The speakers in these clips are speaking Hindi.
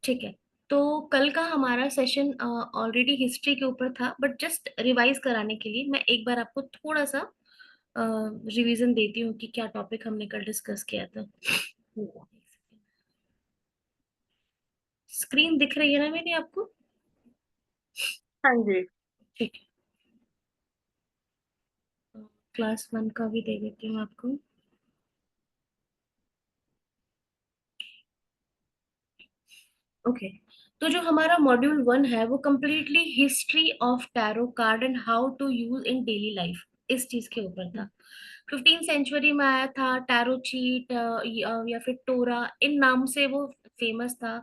ठीक है। तो कल का हमारा सेशन ऑलरेडी हिस्ट्री के ऊपर था, बट जस्ट रिवाइज कराने के लिए मैं एक बार आपको थोड़ा सा रिवीजन देती हूँ कि क्या टॉपिक हमने कल डिस्कस किया था। स्क्रीन दिख रही है ना मेरी आपको? हाँ जी। ठीक है, क्लास वन का भी दे देती हूँ आपको। ओके। तो जो हमारा मॉड्यूल वन है वो completely history of tarot card and how to use in daily life, इस चीज के ऊपर था। 15th सेंचुरी में आया था टैरो चीट, या फिर टोरा, इन नाम से वो फेमस था।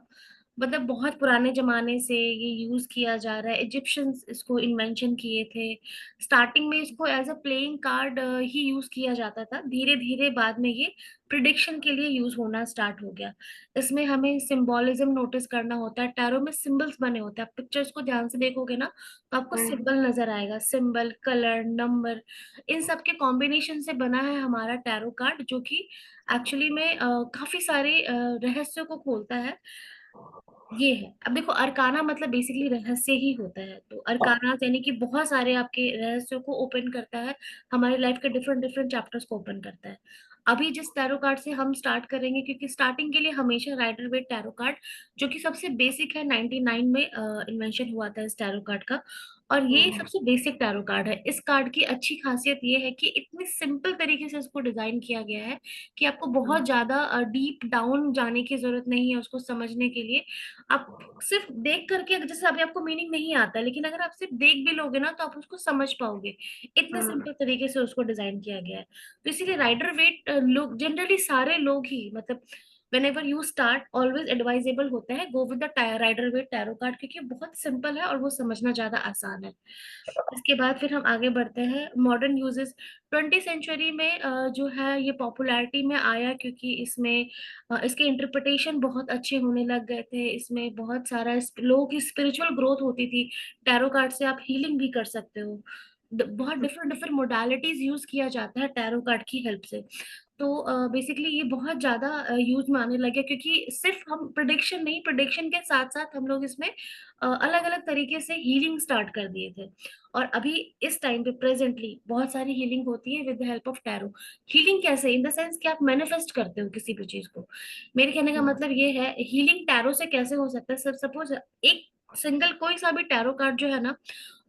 मतलब बहुत पुराने जमाने से ये यूज किया जा रहा है। इजिप्शियंस इसको इन्वेंशन किए थे। स्टार्टिंग में इसको एज अ प्लेइंग कार्ड ही यूज किया जाता था। धीरे धीरे बाद में ये प्रिडिक्शन के लिए यूज होना स्टार्ट हो गया। इसमें हमें सिंबोलिज्म नोटिस करना होता है। टैरो में सिंबल्स बने होते हैं। आप पिक्चर्स को ध्यान से देखोगे ना तो आपको हम्म। सिंबल नजर आएगा। सिंबल, कलर, नंबर, इन सब के कॉम्बिनेशन से बना है हमारा टैरो कार्ड, जो कि एक्चुअली में काफी सारे रहस्यों को खोलता है। ये है। अब देखो, अरकाना मतलब बेसिकली रहस्य ही होता है। तो अरकाना यानी कि बहुत सारे आपके रहस्यों को ओपन करता है। हमारी लाइफ के डिफरेंट डिफरेंट चैप्टर्स को ओपन करता है। अभी जिस टैरो कार्ड से हम स्टार्ट करेंगे, क्योंकि स्टार्टिंग के लिए हमेशा राइडर वेट टैरो कार्ड, जो कि सबसे बेसिक है, 99 में इन्वेंशन हुआ था इस टैरो कार्ड का। और ये हम्म। सबसे बेसिक टैरो कार्ड है। इस कार्ड की अच्छी खासियत ये है कि इतनी सिंपल तरीके से इसको डिजाइन किया गया है कि आपको बहुत ज्यादा डीप डाउन जाने की जरूरत नहीं है उसको समझने के लिए। आप सिर्फ देख करके, जैसे अभी आपको मीनिंग नहीं आता, लेकिन अगर आप सिर्फ देख भी लोगे ना तो आप उसको समझ पाओगे। इतने हम्म। सिंपल तरीके से उसको डिजाइन किया गया है। तो इसीलिए राइडर वेट लोग जनरली, सारे लोग ही, मतलब whenever you start, always advisable होता है go with the rider wait tarot card, क्योंकि बहुत सिंपल है और वो समझना ज्यादा आसान है। इसके बाद फिर हम आगे बढ़ते हैं मॉडर्न यूजेस। 20th सेंचुरी में जो है ये पॉपुलैरिटी में आया, क्योंकि इसमें इसके इंटरप्रिटेशन बहुत अच्छे होने लग गए थे। इसमें बहुत सारा लोगों की स्पिरिचुअल ग्रोथ होती थी। टैरो कार्ड से आप हीलिंग भी कर सकते हो। बहुत डिफरेंट डिफरेंट मोडालिटीज यूज किया जाता है टैरो कार्ड की हेल्प से। तो बेसिकली ये बहुत ज्यादा यूज में आने लगे, क्योंकि सिर्फ हम प्रिडिक्शन नहीं, प्रिडिक्शन के साथ साथ हम लोग इसमें अलग अलग तरीके से हीलिंग स्टार्ट कर दिए थे। और अभी इस टाइम पे प्रेजेंटली बहुत सारी हीलिंग होती है with the help of tarot. Healing कैसे? इन द सेंस कि आप मैनिफेस्ट करते हो किसी भी चीज को। मेरे कहने का मतलब ये है, हीलिंग टैरो से कैसे हो सकता है? सब सपोज एक सिंगल कोई सा भी टैरो कार्ड जो है ना,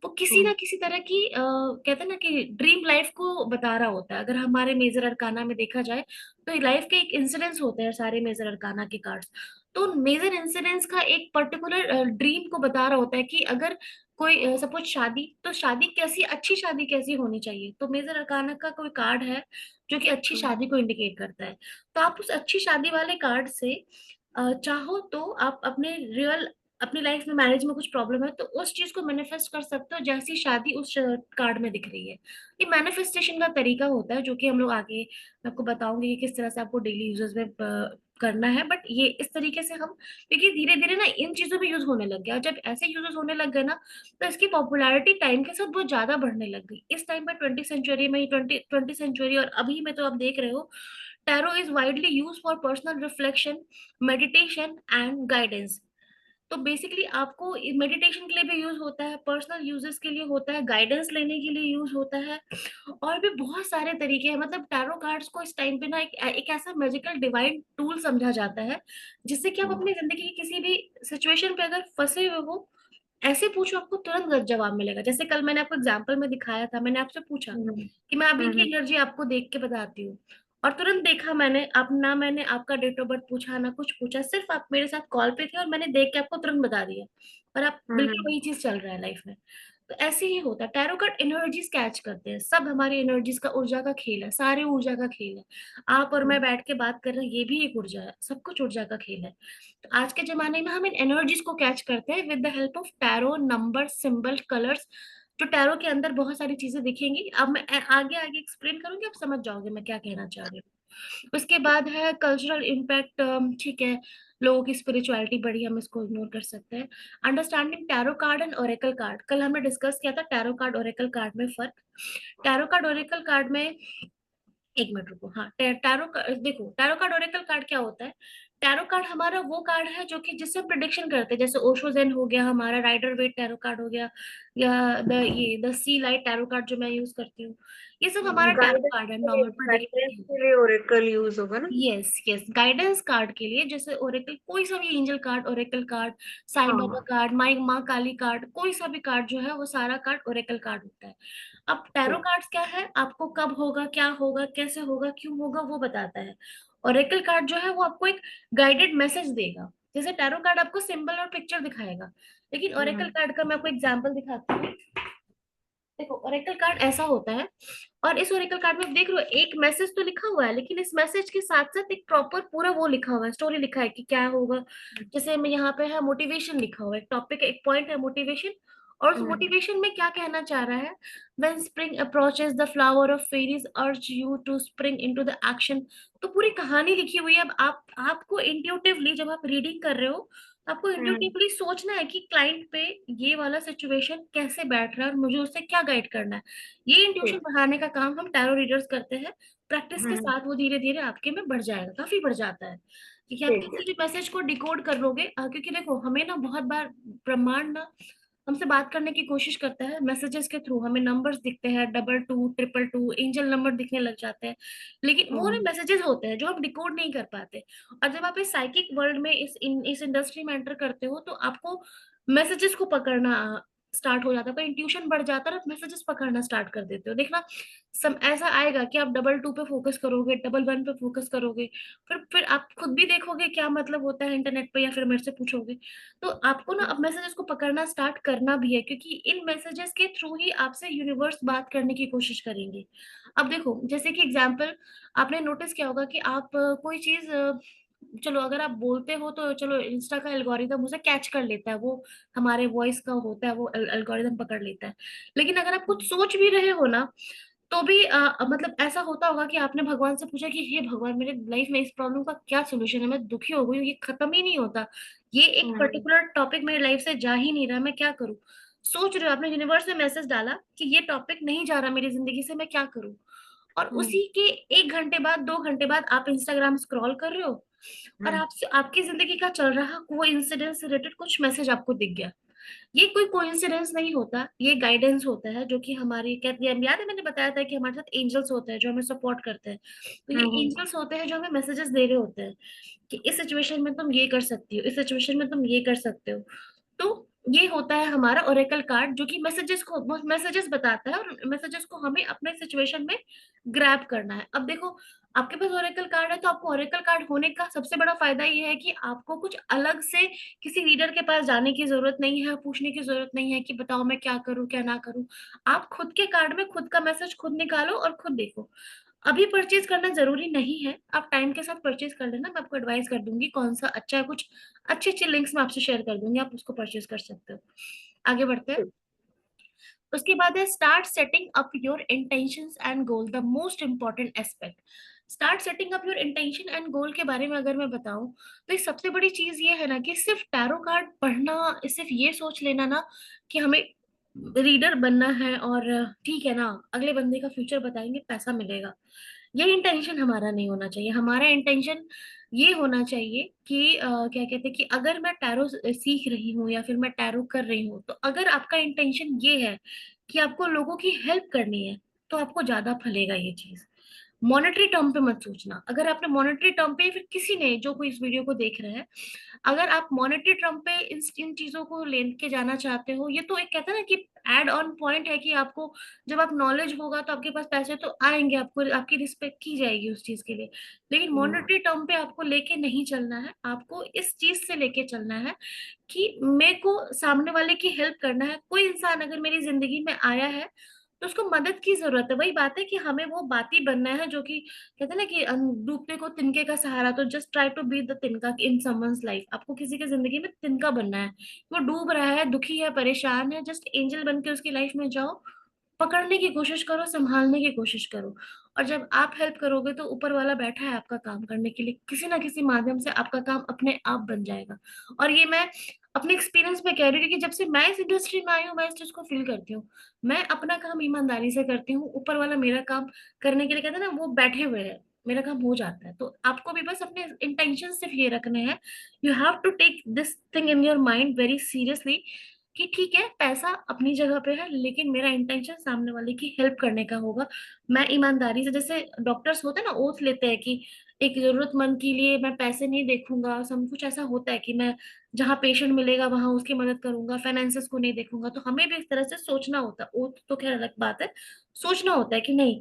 वो किसी ना किसी तरह की कहते हैं ना कि ड्रीम लाइफ को बता रहा होता है। अगर हमारे मेजर अरकाना में देखा जाए तो लाइफ के एक इंसिडेंट्स होते हैं सारे मेजर अरकाना के कार्ड्स। तो मेजर इंसिडेंट्स का एक पर्टिकुलर ड्रीम को बता रहा होता है कि अगर कोई सपोज शादी, तो शादी कैसी, अच्छी शादी कैसी होनी चाहिए, तो मेजर अरकाना का कोई कार्ड है जो कि अच्छी शादी को इंडिकेट करता है। तो आप उस अच्छी शादी वाले कार्ड से चाहो तो आप अपने रियल, अपनी लाइफ में मैरिज में कुछ प्रॉब्लम है तो उस चीज को मैनिफेस्ट कर सकते हो जैसी शादी उस कार्ड में दिख रही है। ये मैनिफेस्टेशन का तरीका होता है, जो कि हम लोग आगे मैं आपको बताऊंगी कि किस तरह से आपको डेली यूजेस में करना है। बट ये इस तरीके से हम, क्योंकि धीरे धीरे ना इन चीजों में यूज होने लग गया, और जब ऐसे यूजेस होने लग गए ना तो इसकी पॉपुलैरिटी टाइम के साथ बहुत ज्यादा बढ़ने लग गई। इस टाइम पे 20th सेंचुरी में, ट्वेंटी ट्वेंटी सेंचुरी और अभी में तो आप देख रहे हो, tarot is widely use for personal reflection, meditation and guidance. तो बेसिकली आपको मेडिटेशन के लिए भी यूज होता है, पर्सनल यूजेस के लिए होता है, गाइडेंस लेने के लिए यूज होता है, और भी बहुत सारे तरीके हैं। मतलब टैरो कार्ड्स को इस टाइम पे ना एक ऐसा मैजिकल डिवाइन टूल समझा जाता है, जिससे कि आप अपनी जिंदगी की किसी भी सिचुएशन पे अगर फंसे हुए हो, ऐसे पूछो आपको तुरंत जवाब मिलेगा। जैसे कल मैंने आपको एग्जाम्पल में दिखाया था, मैंने आपसे पूछा कि मैं अभी की एनर्जी आपको देख के बताती हूँ, और तुरंत देखा मैंने, आप ना मैंने आपका डेट ऑफ बर्थ पूछा ना कुछ पूछा, सिर्फ आप मेरे साथ कॉल पे थे और मैंने देख के आपको तुरंत बता दिया। और आप बिल्कुल वही चीज चल रहा है लाइफ में। तो ऐसे ही होता है, टैरो कार्ड एनर्जीज कैच करते हैं। सब हमारी एनर्जीज का, ऊर्जा का खेल है, सारे ऊर्जा का खेल है। आप और मैं बैठ के बात कर रहे हैं, ये भी एक ऊर्जा है, सब कुछ ऊर्जा का खेल है। तो आज के जमाने में हम इन एनर्जीज को कैच करते हैं with the help of tarot, number, symbol, colours. जो टैरो के अंदर बहुत सारी चीजें दिखेंगी, अब मैं आगे आगे एक्सप्लेन करूंगी, आप समझ जाओगे मैं क्या कहना चाह रही हूँ। उसके बाद है कल्चरल इम्पैक्ट। ठीक है, लोगों की स्पिरिचुअलिटी बढ़ी, हम इसको इग्नोर कर सकते हैं। Understanding tarot card and Oracle card, कल हमने डिस्कस किया था टैरो कार्ड ओरेकल कार्ड में फर्क। टैरो कार्ड ओरेकल कार्ड में, एक मिनट रुको, हाँ, टैरो देखो, टैरो कार्ड ओरेकल कार्ड क्या होता है? टैरो कार्ड हमारा वो कार्ड है जो कि जिससे प्रिडिक्शन करते हैं, जैसे ओशोजेन हो गया हमारा, राइडर वेट टैरो कार्ड हो गया, या the sea light tarot card जो मैं यूज करती हूँ, ये सब हमारा टैरो गाइडेंस कार्ड है के लिए नॉर्मल प्रिडिक्शन गाइडेंस के लिए। के लिए ओरेकल यूज होगा ना? यस यस, गाइडेंस कार्ड के लिए, जैसे ओरेकल कोई सा भी angel card, oracle card, Sai Baba हाँ। कार्ड, माई माँ काली कार्ड, कोई सा भी कार्ड जो है वो सारा कार्ड ओरेकल कार्ड होता है। अब टैरो ठीक। कार्ड्स क्या है, आपको कब होगा, क्या होगा, कैसे होगा, क्यों होगा, वो बताता है। ओरेकल कार्ड जो है वो आपको एक गाइडेड मैसेज देगा। जैसे टैरो कार्ड आपको सिंबल और पिक्चर दिखाएगा, लेकिन ओरेकल हम्म। कार्ड का मैं आपको एग्जांपल दिखाती हूँ। देखो ओरेकल कार्ड ऐसा होता है, और इस ओरेकल कार्ड में आप देख रहे हो एक मैसेज तो लिखा हुआ है, लेकिन इस मैसेज के साथ साथ एक प्रॉपर पूरा वो लिखा हुआ है, स्टोरी लिखा है कि क्या होगा। जैसे मैं यहाँ पे है मोटिवेशन लिखा हुआ है, टॉपिक एक पॉइंट है मोटिवेशन, और उस हम्म। मोटिवेशन में क्या कहना चाह रहा है, when spring approaches the flower of fairies urge you to spring into the action। तो पूरी कहानी लिखी हुई है। अब आप आपको इंट्यूटिवली जब आप रीडिंग कर रहे हो, आपको हम्म। इंट्यूटिवली सोचना है कि क्लाइंट पे ये वाला सिचुएशन कैसे बैठ रहा है और मुझे उससे क्या गाइड करना है। ये इंट्यूशन ठीक। बढ़ाने का काम हम टैरो रीडर्स करते हैं। प्रैक्टिस के हम्म। साथ वो धीरे धीरे आपके में बढ़ जाएगा, काफी बढ़ जाता है। क्योंकि आप ठीक है। किसी भी मैसेज को डिकोड कर लोगे, क्योंकि देखो हमें ना बहुत बार ब्रह्मांड ना हमसे बात करने की कोशिश करता है मैसेजेस के थ्रू। हमें नंबर्स दिखते हैं, 22 222 एंजल नंबर दिखने लग जाते हैं, लेकिन वो ना हम्म। मैसेजेस होते हैं जो हम डिकोड नहीं कर पाते। और जब आप इस साइकिक वर्ल्ड में इस इंडस्ट्री में एंटर करते हो, तो आपको मैसेजेस को पकड़ना स्टार्ट हो जाता है, इंट्यूशन बढ़ जाता है और मैसेजेस पकड़ना स्टार्ट कर देते हो। देखना ऐसा आएगा कि आप 22 पे फोकस करोगे, 11 पे फोकस करोगे, फिर आप खुद भी देखोगे क्या मतलब होता है इंटरनेट पे, या फिर मेरे से पूछोगे। तो आपको ना अब मैसेजेस को पकड़ना स्टार्ट करना भी है, क्योंकि इन मैसेजेस के थ्रू ही आपसे यूनिवर्स बात करने की कोशिश करेंगे। अब देखो जैसे कि एग्जाम्पल, आपने नोटिस किया होगा कि आप कोई चीज चलो अगर आप बोलते हो तो चलो इंस्टा का एल्गोरिदम उसे कैच कर लेता है, वो हमारे वॉइस का होता है, वो एल्गोरिदम पकड़ लेता है। लेकिन अगर आप कुछ सोच भी रहे हो ना, तो भी मतलब ऐसा होता होगा कि आपने भगवान से पूछा कि हे भगवान मेरे लाइफ में इस प्रॉब्लम का क्या सोल्यूशन है, मैं दुखी हो गई हूँ, ये खत्म ही नहीं होता, ये एक हम्म। पर्टिकुलर टॉपिक मेरी लाइफ से जा ही नहीं रहा, मैं क्या करूँ। सोच रहे हो, आपने यूनिवर्स में मैसेज डाला कि ये टॉपिक नहीं जा रहा मेरी जिंदगी से, मैं क्या करूँ। और हम्म। उसी के 1 घंटे बाद, 2 घंटे बाद आप इंस्टाग्राम स्क्रॉल कर रहे हो, और हम्म। आपसे आपकी जिंदगी का चल रहा वो इंसिडेंट से रिलेटेड कुछ मैसेज आपको दिख गया। ये कोई कोइंसिडेंस नहीं होता, ये गाइडेंस होता है जो कि हमारी कहते हैं, याद है मैंने बताया था कि हमारे साथ एंजल्स होते हैं जो हमें सपोर्ट करते हैं। तो ये हम्म। एंजल्स होते हैं जो हमें मैसेजेस दे रहे होते हैं कि इस सिचुएशन में तुम ये कर सकती हो, इस सिचुएशन में तुम ये कर सकते हो। तो ये होता है हमारा ओरेकल कार्ड, जो कि मैसेजेस बताता है, और मैसेजेस को हमें अपने सिचुएशन में ग्रैब करना है। अब देखो आपके पास ओरेकल कार्ड है, तो आपको ओरेकल कार्ड होने का सबसे बड़ा फायदा ये है कि आपको कुछ अलग से किसी रीडर के पास जाने की जरूरत नहीं है, पूछने की जरूरत नहीं है कि बताओ मैं क्या करूं क्या ना करूं। आप खुद के कार्ड में खुद का मैसेज खुद निकालो और खुद देखो। अभी परचेज करना जरूरी नहीं है, आप टाइम के साथ परचेज कर लेना, मैं आपको एडवाइस कर दूंगी कौन सा अच्छा है, कुछ अच्छे अच्छे लिंक्स मैं आपसे शेयर कर दूंगी, आप उसको परचेज कर सकते हो। आगे बढ़ते हैं। ठीक। उसके बाद है start setting up your intentions and goal, the most important aspect. Start setting up your intention and goal के बारे में अगर मैं बताऊं, तो एक सबसे बड़ी चीज ये है ना कि सिर्फ टैरो कार्ड पढ़ना, सिर्फ ये सोच लेना ना कि हमें रीडर बनना है और ठीक है ना अगले बंदे का फ्यूचर बताएंगे पैसा मिलेगा, ये इंटेंशन हमारा नहीं होना चाहिए। हमारा इंटेंशन ये होना चाहिए कि क्या कहते हैं कि अगर मैं टैरो सीख रही हूँ या फिर मैं टैरो कर रही हूँ, तो अगर आपका इंटेंशन ये है कि आपको लोगों की हेल्प करनी है, तो आपको ज्यादा फलेगा ये चीज। मॉनेटरी टर्म पे मत सोचना। अगर आपने मॉनेटरी टर्म पे, फिर किसी ने जो कोई इस वीडियो को देख रहे हैं, अगर आप मॉनेटरी टर्म पे इन चीजों को लेके जाना चाहते हो, ये तो एक कहता है ना कि एड ऑन पॉइंट है कि आपको जब आप नॉलेज होगा तो आपके पास पैसे तो आएंगे, आपको आपकी रिस्पेक्ट की जाएगी उस चीज के लिए। लेकिन हम्म। मॉनेटरी टर्म पे आपको लेके नहीं चलना है, आपको इस चीज से लेके चलना है कि मेरे को सामने वाले की हेल्प करना है। कोई इंसान अगर मेरी जिंदगी में आया है तो उसको मदद की जरूरत है। वही बात है कि हमें वो बाती बनना है जो कि कहते हैं ना कि डूबते को तिनके का सहारा। तो just try to be the तिनका इन समवंस लाइफ। आपको किसी की जिंदगी में तिनका बनना है, वो डूब रहा है, दुखी है, परेशान है, जस्ट एंजल बन के उसकी लाइफ में जाओ, पकड़ने की कोशिश करो, संभालने की कोशिश करो। और जब आप हेल्प करोगे तो ऊपर वाला बैठा है आपका काम करने के लिए, किसी ना किसी माध्यम से आपका काम अपने आप बन जाएगा। और ये मैं अपने एक्सपीरियंस में कह रही हूँ, क्योंकि जब से मैं इस इंडस्ट्री में आई हूँ मैं इस चीज को फील करती हूँ। मैं अपना काम ईमानदारी से करती हूँ, ऊपर वाला मेरा काम करने के लिए कहते हैं ना वो बैठे हुए हैं, मेरा काम हो जाता है। तो आपको भी बस अपने इंटेंशन सिर्फ ये रखने हैं, you have to take this thing in your mind very seriously, कि ठीक है पैसा अपनी जगह पे है, लेकिन मेरा इंटेंशन सामने वाले की हेल्प करने का होगा। मैं ईमानदारी से, जैसे डॉक्टर्स होते हैं ना, ओथ लेते हैं कि एक जरूरतमंद के लिए मैं पैसे नहीं देखूंगा, सब कुछ ऐसा होता है कि मैं जहाँ पेशेंट मिलेगा वहां उसकी मदद करूंगा, फाइनेंसेस को नहीं देखूंगा। तो हमें भी इस तरह से सोचना होता है, ओथ तो खैर अलग बात है, सोचना होता है कि नहीं,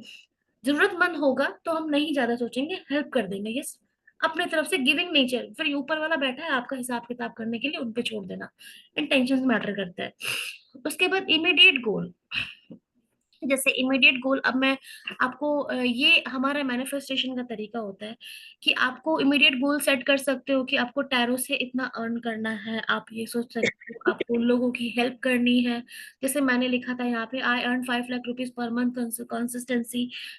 जरूरतमंद होगा तो हम नहीं ज्यादा सोचेंगे, हेल्प कर देंगे, यस, अपने तरफ से गिविंग नेचर। फिर ऊपर वाला बैठा है आपका हिसाब किताब करने के लिए, उन पे छोड़ देना, इंटेंशन मैटर करता है। उसके बाद इमीडिएट गोल, जैसे इमीडिएट गोल, अब मैं आपको ये हमारा मैनिफेस्टेशन का तरीका होता है कि आपको इमीडिएट गोल सेट कर सकते हो कि आपको टैरो से इतना अर्न करना है, आप ये सोच सकते हो आपको लोगों की हेल्प करनी है। जैसे मैंने लिखा था यहाँ पे, I earn 5 lakh rupees per month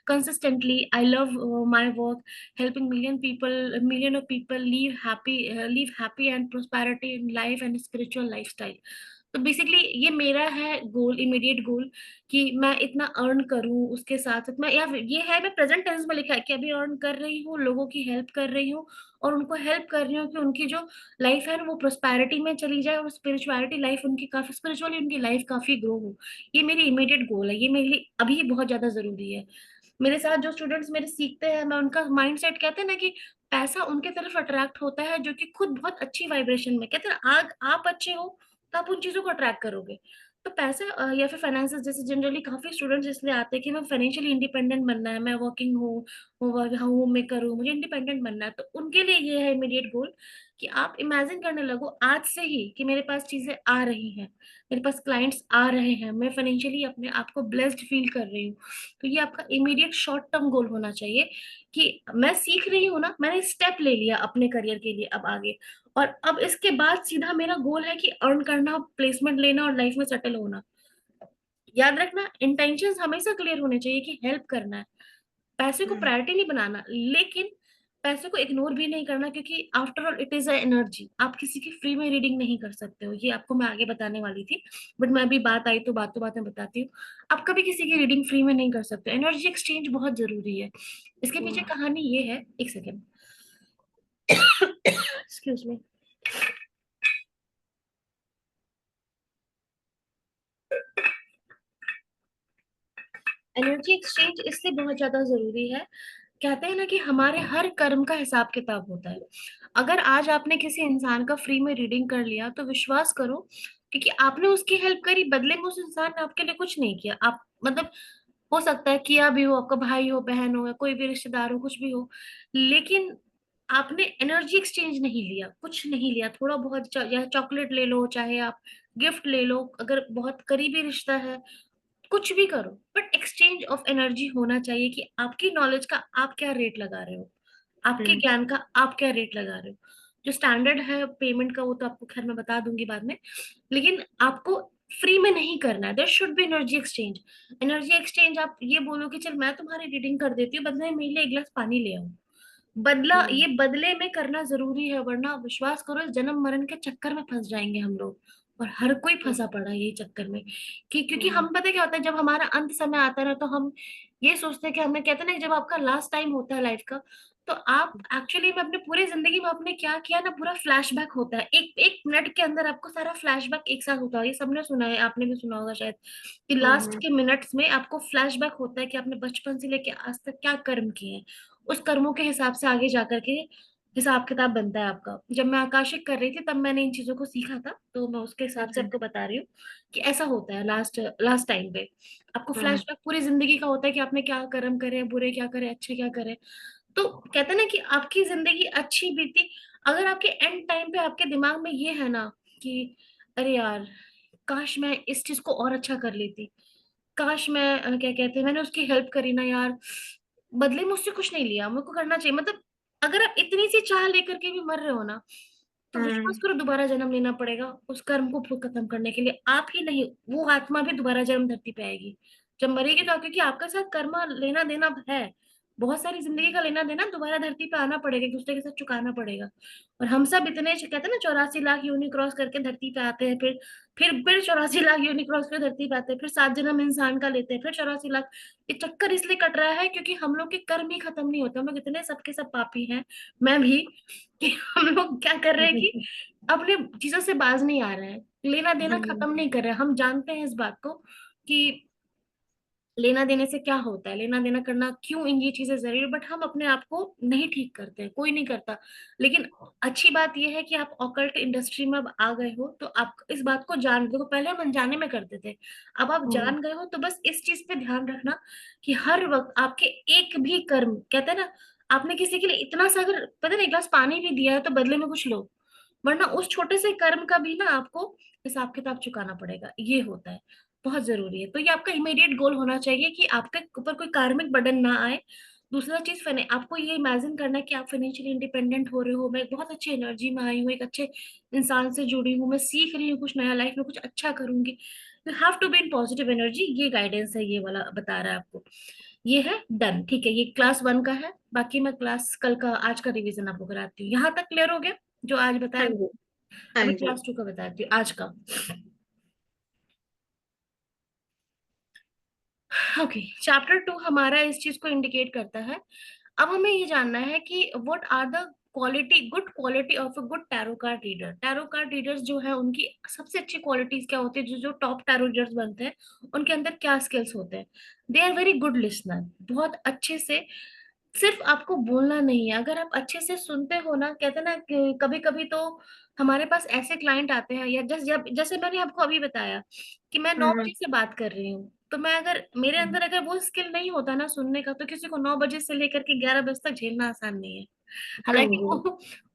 consistently, I love my work, helping million of people live happy and prosperity in life and spiritual lifestyle. तो बेसिकली ये मेरा है गोल, इमीडिएट गोल, कि मैं इतना अर्न करूं, उसके साथ साथ मैं, या ये है मैं प्रेजेंट टेंस में लिखा है कि अभी अर्न कर रही हूँ, लोगों की हेल्प कर रही हूँ, और उनको हेल्प कर रही हूँ कि उनकी जो लाइफ है ना वो प्रोस्पैरिटी में चली जाए, और स्पिरिचुअलिटी लाइफ उनकी काफी, स्पिरिचुअली उनकी लाइफ काफी ग्रो हो। ये मेरी इमीडिएट गोल है, ये मेरे लिए अभी बहुत ज्यादा जरूरी है। मेरे साथ जो स्टूडेंट्स मेरे सीखते हैं, मैं उनका माइंड सेट, कहते हैं ना कि पैसा उनके तरफ अट्रैक्ट होता है जो कि खुद बहुत अच्छी वाइब्रेशन में, कहते हैं आग, आप अच्छे हो तो आप उन चीजों को अट्रैक्ट करोगे। तो पैसा या फिर फाइनेंसेस, जैसे जनरली काफी स्टूडेंट्स इसलिए आते हैं कि मैं फाइनेंशियली इंडिपेंडेंट बनना है, मैं वर्किंग हूँ, होम मेकर हूँ, मुझे इंडिपेंडेंट बनना है। तो उनके लिए ये है इमीडिएट गोल, कि आप इमेजिन करने लगो आज से ही कि मेरे पास चीजें आ रही हैं, मेरे पास क्लाइंट्स आ रहे हैं, मैं फाइनेंशियली अपने आप को ब्लेस्ड फील कर रही हूँ। तो ये आपका इमीडिएट शॉर्ट टर्म गोल होना चाहिए, कि मैं सीख रही हूँ ना, मैंने स्टेप ले लिया अपने करियर के लिए अब आगे, और अब इसके बाद सीधा मेरा गोल है कि अर्न करना, प्लेसमेंट लेना और लाइफ में सेटल होना। याद रखना, इंटेंशंस हमेशा क्लियर होने चाहिए कि हेल्प करना है, पैसे को हम्म। प्रायोरिटी नहीं बनाना, लेकिन पैसे को इग्नोर भी नहीं करना, क्योंकि after all it is a energy, आप किसी की फ्री में रीडिंग नहीं कर सकते हो, ये आपको मैं आगे बताने वाली थी, बट मैं अभी बात आई तो बात में बताती हूँ। आप कभी किसी की रीडिंग फ्री में नहीं कर सकते, एनर्जी एक्सचेंज बहुत जरूरी है। इसके पीछे वाह। कहानी ये है, एक second, excuse me. Energy exchange इसलिए बहुत ज्यादा जरूरी है, कहते हैं ना कि हमारे हर कर्म का हिसाब किताब होता है। अगर आज आपने किसी इंसान का फ्री में रीडिंग कर लिया, तो विश्वास करो, क्योंकि आपने उसकी हेल्प करी, बदले में उस इंसान ने आपके लिए कुछ नहीं किया, आप मतलब, हो सकता है किया भी हो, आपका भाई हो, बहन हो, या कोई भी रिश्तेदार हो, कुछ भी हो, लेकिन आपने एनर्जी एक्सचेंज नहीं लिया, कुछ नहीं लिया, थोड़ा बहुत या चॉकलेट ले लो, चाहे आप गिफ्ट ले लो, अगर बहुत करीबी रिश्ता है, कुछ भी करो, बट एक्सचेंज ऑफ एनर्जी होना चाहिए, कि आपकी नॉलेज का आप क्या रेट लगा रहे हो, आपके हम्म। ज्ञान का आप क्या रेट लगा रहे हो। जो स्टैंडर्ड है पेमेंट का वो तो आपको खैर मैं बता दूंगी बाद में, लेकिन आपको फ्री में नहीं करना है, there should be energy exchange. Energy exchange, आप ये बोलो कि चल मैं तुम्हारी रीडिंग कर देती हूँ, बदले में मेरे लिए एक गिलास पानी ले आओ, बदला हम्म। ये बदले में करना जरूरी है, वरना विश्वास करो इस जन्म मरण के चक्कर में फंस जाएंगे हम लोग, और हर कोई फंसा पड़ा है यही चक्कर में, कि क्योंकि हम्म। हम, पता है क्या होता है, जब हमारा अंत समय आता है ना, तो हम ये सोचते हैं कि हमें, कहते हैं ना, जब आपका लास्ट टाइम होता है लाइफ का, तो आप एक्चुअली में अपने पूरे जिंदगी में आपने क्या किया ना, पूरा फ्लैशबैक होता है, एक एक मिनट के अंदर आपको सारा फ्लैशबैक एक साथ होता है, ये सबने सुना है, आपने भी सुना होगा शायद, कि लास्ट हम्म। के मिनट्स में आपको फ्लैशबैक होता है कि आपने बचपन से लेके आज तक क्या कर्म किए हैं, उस कर्मों के हिसाब से आगे जाकर के हिसाब किताब बनता है आपका। जब मैं आकाशिक कर रही थी तब मैंने इन चीजों को सीखा था, तो मैं उसके हिसाब से हम्म। आपको बता रही हूँ कि ऐसा होता है लास्ट लास्ट टाइम पे, आपको हम्म। फ्लैशबैक पूरी जिंदगी का होता है कि आपने क्या कर्म करे, बुरे क्या करे, अच्छे क्या करे। तो कहते हैं ना कि आपकी जिंदगी अच्छी बीती, अगर आपके एंड टाइम पे आपके दिमाग में ये है ना कि अरे यार, काश मैं इस चीज को और अच्छा कर लेती, काश मैं क्या कहते हैं, मैंने उसकी हेल्प करी ना यार, बदले में उससे कुछ नहीं लिया, मेरे को करना चाहिए, मतलब अगर आप इतनी सी चाह लेकर के भी मर रहे हो ना, तो विश्वास हम्म। करो दोबारा जन्म लेना पड़ेगा उस कर्म को खत्म करने के लिए, आप ही नहीं, वो आत्मा भी दोबारा जन्म धरती पे आएगी जब मरेगी, तो क्योंकि आपके साथ कर्म लेना देना है, बहुत सारी जिंदगी का लेना देना दोबारा धरती पे आना पड़ेगा, एक दूसरे के साथ चुकाना पड़ेगा। और हम सब इतने कहते हैं ना 84 लाख यूनि क्रॉस करके धरती पे आते हैं, फिर 84 लाख यूनि क्रॉस कर धरती पे आते हैं, फिर 7 जन्म इंसान का लेते हैं, फिर 84 लाख। ये चक्कर इसलिए कट रहा है क्योंकि हम लोग के कर्म ही खत्म नहीं होते, हम लोग इतने सबके सब पापी हैं, मैं भी, कि हम लोग क्या कर रहे हैं कि अपने चीजों से बाज नहीं आ रहे हैं, लेना देना खत्म नहीं कर रहे हैं। हम जानते हैं इस बात को कि लेना देने से क्या होता है, लेना देना करना क्यों, इन ये चीजें जरूरी है, बट हम अपने आप को नहीं ठीक करते हैं, कोई नहीं करता। लेकिन अच्छी बात यह है कि आप ऑकल्ट इंडस्ट्री में अब आ गए हो, तो आप इस बात को जान, देखो पहले हम अनजाने में करते थे, अब आप हम्म, जान गए हो, तो बस इस चीज पे ध्यान रखना कि हर वक्त आपके एक भी कर्म, कहते हैं ना, आपने किसी के लिए इतना सा अगर पता नहीं एक गिलास पानी भी दिया है तो बदले में कुछ लो, वरना उस छोटे से कर्म का भी ना आपको हिसाब किताब चुकाना पड़ेगा, ये होता है, बहुत जरूरी है। तो ये आपका इमीडिएट गोल होना चाहिए कि आपके ऊपर कोई कार्मिक बर्डन ना आए। दूसरा चीज आपको ये इमेजिन करना है कि आप फाइनेंशियली इंडिपेंडेंट हो रहे हो, मैं एक बहुत अच्छी एनर्जी में आई हूँ, एक अच्छे इंसान से जुड़ी हूँ, मैं सीख रही हूँ कुछ नया, लाइफ में कुछ अच्छा करूंगी। You have to be in positive energy, ये गाइडेंस है, ये वाला बता रहा है आपको। ये है डन, ठीक है, ये क्लास 1 का है। बाकी मैं क्लास कल का आज का रिवीजन आपको कराती हूँ। यहाँ तक क्लियर हो गया जो आज हाँ बताया? जी। हाँ अभी जी। क्लास 2 का बताती हूँ, आज का। ओके, चैप्टर 2 हमारा इस चीज को इंडिकेट करता है। अब हमें ये जानना है कि what are the good quality of a good tarot card reader. Tarot card readers जो है उनकी सबसे अच्छी क्वालिटीज क्या होती है, जो जो टॉप टैरो रीडर्स बनते हैं उनके अंदर क्या स्किल्स होते हैं? They are very good listener, बहुत अच्छे से, सिर्फ आपको बोलना नहीं है, अगर आप अच्छे से सुनते हो ना, कहते हैं ना कि कभी कभी तो हमारे पास ऐसे क्लाइंट आते हैं, या जैसे मैंने आपको अभी बताया कि मैं 9 बजे हम्म, से बात कर रही हूँ, तो मैं अगर मेरे हम्म, अंदर अगर वो स्किल नहीं होता ना सुनने का, तो किसी को 9 बजे से लेकर के 11 बजे तक झेलना आसान नहीं है। हाँ हालांकि जी।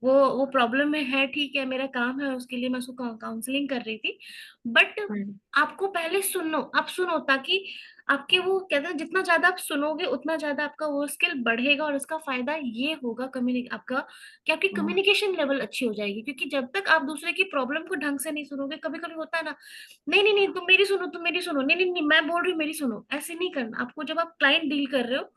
वो प्रॉब्लम में है, ठीक है, मेरा काम है, उसके लिए मैं उसको काउंसलिंग कर रही थी, बट हम्म, आपको पहले सुनो, आप सुनो, ताकि आपके वो कहते हैं जितना ज्यादा आप सुनोगे उतना ज्यादा आपका वो स्किल बढ़ेगा, और उसका फायदा ये होगा आपका कि आपकी हम्म, कम्युनिकेशन लेवल अच्छी हो जाएगी। क्योंकि जब तक आप दूसरे की प्रॉब्लम को ढंग से नहीं सुनोगे, कभी कभी होता है ना, नहीं नहीं नहीं तुम मेरी सुनो, तुम मेरी सुनो, नहीं नहीं नहीं मैं बोल रही हूँ मेरी सुनो, ऐसे नहीं करना आपको। जब आप क्लाइंट डील कर रहे हो,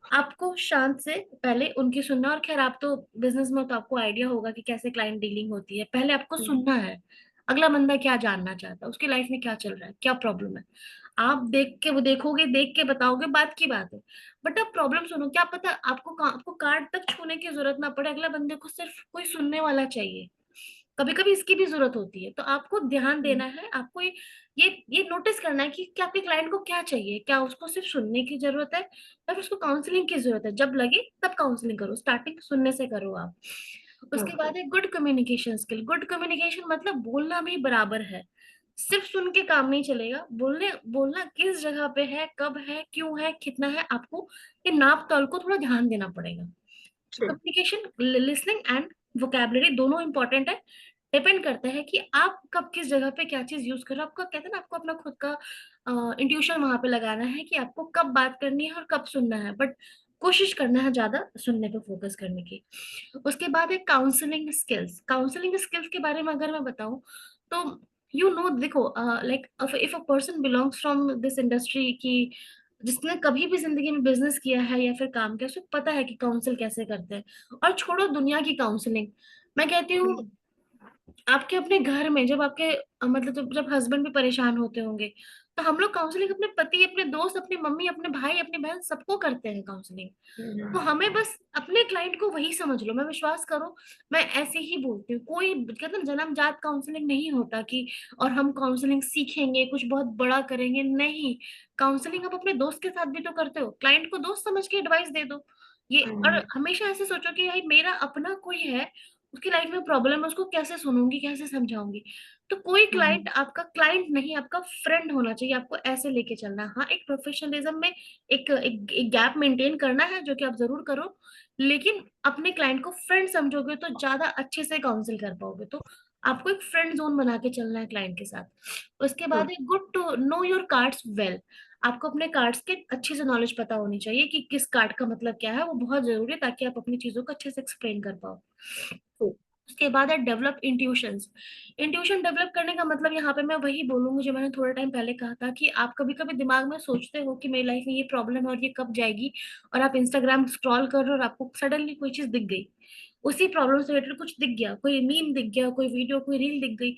आपको शांत से पहले उनकी सुनना, और खैर आप तो बिजनेस में हो, तो आपको आइडिया होगा कि कैसे क्लाइंट डीलिंग होती है। पहले आपको हम्म, सुनना है, अगला बंदा क्या जानना चाहता है, उसकी लाइफ में क्या चल रहा है, क्या प्रॉब्लम है, आप देख के वो देखोगे, देख के बताओगे, बात की बात है, बट आप प्रॉब्लम सुनो। क्या पता आपको कार्ड तक छूने की जरूरत ना पड़े, अगला बंदे को सिर्फ कोई सुनने वाला चाहिए, कभी कभी इसकी भी जरूरत होती है। तो आपको ध्यान देना हम्म, है, आपको ये नोटिस करना है कि क्या आपके क्लाइंट को क्या चाहिए, क्या उसको सिर्फ सुनने की जरूरत है या फिर उसको काउंसलिंग की जरूरत है। जब लगे तब काउंसलिंग करो, स्टार्टिंग सुनने से करो आप। उसके ओके। बाद है good communication skill. Good communication मतलब बोलना भी बराबर है, सिर्फ सुन के काम नहीं चलेगा, बोलने बोलना किस जगह पे है, कब है, क्यों है, कितना है, आपको ये नाप तौल को थोड़ा ध्यान देना पड़ेगा। ठीक। कम्युनिकेशन, लिसनिंग एंड वोकेबलरी दोनों इंपॉर्टेंट है। डिपेंड करता है कि आप कब किस जगह पे क्या चीज यूज कर रहे हो। आपका कहते हैं ना, आपको अपना खुद का इंट्यूशन वहां पे लगाना है कि आपको कब बात करनी है और कब सुनना है, बट कोशिश करना है ज्यादा सुनने पे फोकस करने की। उसके बाद है काउंसलिंग स्किल्स। काउंसलिंग स्किल्स के बारे में अगर मैं बताऊं, तो देखो, like if a person belongs from this industry, की जिसने कभी भी जिंदगी में बिजनेस किया है या फिर काम किया, उसको पता है कि काउंसिल कैसे करते हैं। और छोड़ो दुनिया की काउंसलिंग, मैं कहती हूँ हम्म, आपके अपने घर में जब आपके मतलब जब हस्बैंड भी परेशान होते होंगे, तो हम लोग काउंसलिंग अपने पति, अपने दोस्त, अपनी मम्मी, अपने भाई, अपनी बहन, सबको करते हैं काउंसलिंग। तो हम्म, हमें बस अपने क्लाइंट को वही समझ लो, मैं विश्वास करो, मैं ऐसे ही बोलती हूँ, कोई कहते हैं ना, जन्मजात काउंसलिंग नहीं होता कि और हम काउंसलिंग सीखेंगे कुछ बहुत बड़ा करेंगे, नहीं। काउंसलिंग आप अपने दोस्त के साथ भी तो करते हो, क्लाइंट को दोस्त समझ के एडवाइस दे दो। ये, और हम्म, हमेशा ऐसे सोचो कि भाई मेरा अपना कोई है, उसकी लाइफ में प्रॉब्लम है, उसको कैसे सुनूंगी, कैसे समझाऊंगी। तो कोई क्लाइंट हम्म, आपका क्लाइंट नहीं, आपका फ्रेंड होना चाहिए, आपको ऐसे लेके चलना है। हाँ, एक प्रोफेशनलिज्म में एक गैप मेंटेन करना है, जो कि आप जरूर करो, लेकिन अपने क्लाइंट को फ्रेंड समझोगे तो ज्यादा अच्छे से काउंसिल कर पाओगे। तो आपको एक फ्रेंड जोन बना के चलना है क्लाइंट के साथ। उसके बाद है good to know your cards well. आपको अपने कार्ड्स के अच्छे से नॉलेज पता होनी चाहिए कि किस कार्ड का मतलब क्या है, वो बहुत जरूरी है ताकि आप अपनी चीजों को अच्छे से एक्सप्लेन कर पाओ। ठीक। उसके बाद है डेवलप इंट्यूशंस। इंट्यूशन डेवलप करने का मतलब यहाँ पे मैं वही बोलूंगी जो मैंने थोड़ा टाइम पहले कहा था, कि आप कभी कभी दिमाग में सोचते हो कि मेरी लाइफ में ये प्रॉब्लम है और ये कब जाएगी, और आप इंस्टाग्राम स्क्रॉल कर रहे हो और आपको सडनली कोई चीज दिख गई, उसी प्रॉब्लम से रिलेटेड कुछ दिख गया, कोई मीम दिख गया, कोई वीडियो, कोई रील दिख गई,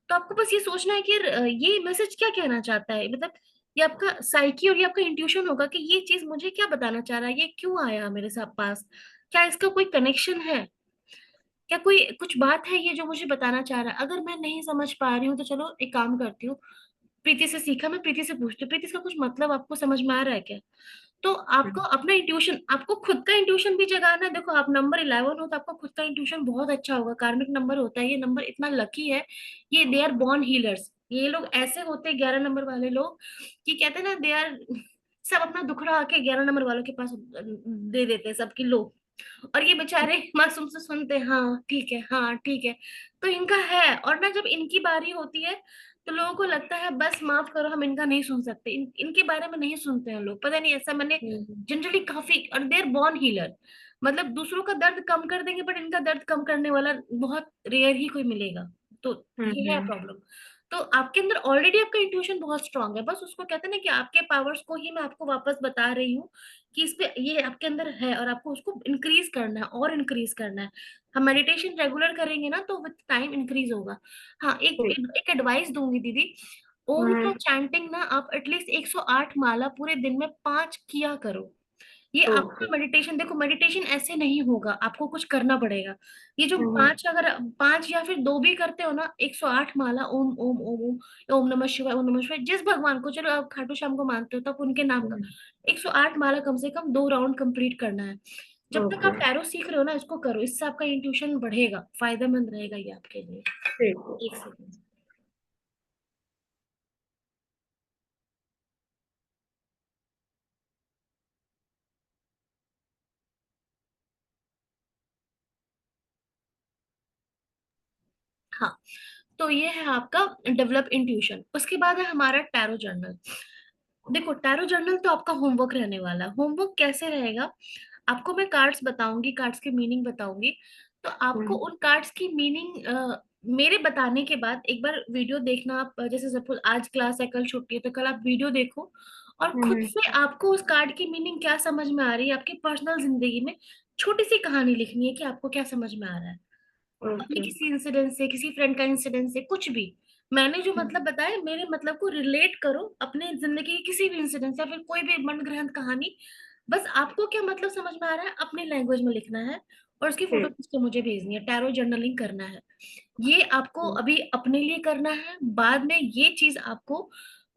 तो आपको बस ये सोचना है कि ये मैसेज क्या कहना चाहता है, मतलब ये आपका साइकी और ये आपका इंट्यूशन होगा कि ये चीज मुझे क्या बताना चाह रहा है, ये क्यों आया मेरे साथ पास, क्या इसका कोई कनेक्शन है, क्या कोई कुछ बात है ये जो मुझे बताना चाह रहा है। अगर मैं नहीं समझ पा रही हूँ तो चलो एक काम करती हूँ, प्रीति से सीखा, मैं प्रीति से पूछती हूँ, प्रीति इसका कुछ मतलब आपको समझ में आ रहा है क्या। तो आपको अपना इंट्यूशन, आपको खुद का इंट्यूशन भी जगाना है। देखो आप नंबर 11 हो तो आपका खुद का इंट्यूशन बहुत अच्छा होगा, कार्मिक नंबर होता है, ये नंबर इतना लकी है, ये दे आर बॉर्न हीलर्स। ये लोग ऐसे होते हैं 11 नंबर वाले लोग, कि कहते हैं ना, दे आर, सब अपना दुखड़ा आके 11 नंबर वालों के पास दे देते हैं सबकी लोग, और ये बेचारे मासूम से सुनते हैं, हाँ ठीक है, हाँ ठीक है। तो इनका है, और ना जब इनकी बारी होती है तो लोगों को लगता है बस माफ करो, हम इनका नहीं सुन सकते, इनके बारे में नहीं सुनते हैं लोग, पता नहीं ऐसा मैंने हम्म। जनरली काफी, और देर बॉर्न हीलर, मतलब दूसरों का दर्द कम कर देंगे, बट इनका दर्द कम करने वाला बहुत रेयर ही कोई मिलेगा। तो ये है हम्म। प्रॉब्लम। तो आपके अंदर ऑलरेडी आपका इंट्यूशन बहुत स्ट्रांग है, बस उसको कहते हैं ना कि आपके पावर्स को ही मैं आपको वापस बता रही हूँ कि इस पे ये आपके अंदर है, और आपको उसको इंक्रीज करना है और इंक्रीज करना है। हम मेडिटेशन रेगुलर करेंगे ना तो विद टाइम इंक्रीज होगा। हाँ, ठीक। एक एडवाइस दूंगी दीदी, ओम का हम्म। चैंटिंग ना आप एटलीस्ट 108 माला पूरे दिन में 5 किया करो। ये आपका ओके। मेडिटेशन, देखो मेडिटेशन ऐसे नहीं होगा, आपको कुछ करना पड़ेगा। ये जो हम्म। 5, अगर 5 या फिर 2 भी करते हो ना, 108 माला ओम ओम ओम ओम, ओम नमः शिवाय, ओम नमः शिवाय, जिस भगवान को, चलो आप खाटू श्याम को मानते हो तो आप उनके नाम का हम्म। 108 माला कम से कम 2 राउंड कंप्लीट करना है। जब तक ओके। आप टैरो सीख रहे हो ना, इसको करो, इससे आपका इंट्यूशन बढ़ेगा, फायदेमंद रहेगा ये आपके लिए। ठीक है। एक सेकंड। हाँ, तो ये है आपका डेवलप इंट्यूशन। उसके बाद है हमारा टैरो जर्नल। देखो टैरो जर्नल तो आपका होमवर्क रहने वाला है। होमवर्क कैसे रहेगा, आपको मैं कार्ड्स बताऊंगी, कार्ड्स के मीनिंग बताऊंगी, तो आपको हम्म। उन कार्ड्स की मीनिंग मेरे बताने के बाद एक बार वीडियो देखना। आप जैसे सपोज आज क्लास है, कल छुट्टी है, तो कल आप वीडियो देखो और खुद हम्म। से आपको उस कार्ड की मीनिंग क्या समझ में आ रही है, आपकी पर्सनल जिंदगी में छोटी सी कहानी लिखनी है कि आपको क्या समझ में आ रहा है, अपने ओके। किसी इंसिडेंट से, किसी फ्रेंड का इंसिडेंट से, कुछ भी। मैंने जो मतलब बताया, मेरे मतलब को रिलेट करो अपने जिंदगी की किसी भी इंसिडेंट से, या फिर कोई भी मन ग्रंथ कहानी, बस आपको क्या मतलब समझ में आ रहा है अपनी लैंग्वेज में लिखना है, और उसकी फोटो ठीक। खींच के मुझे भेजनी है, टैरो जर्नलिंग करना है। ये आपको अभी अपने लिए करना है, बाद में ये चीज आपको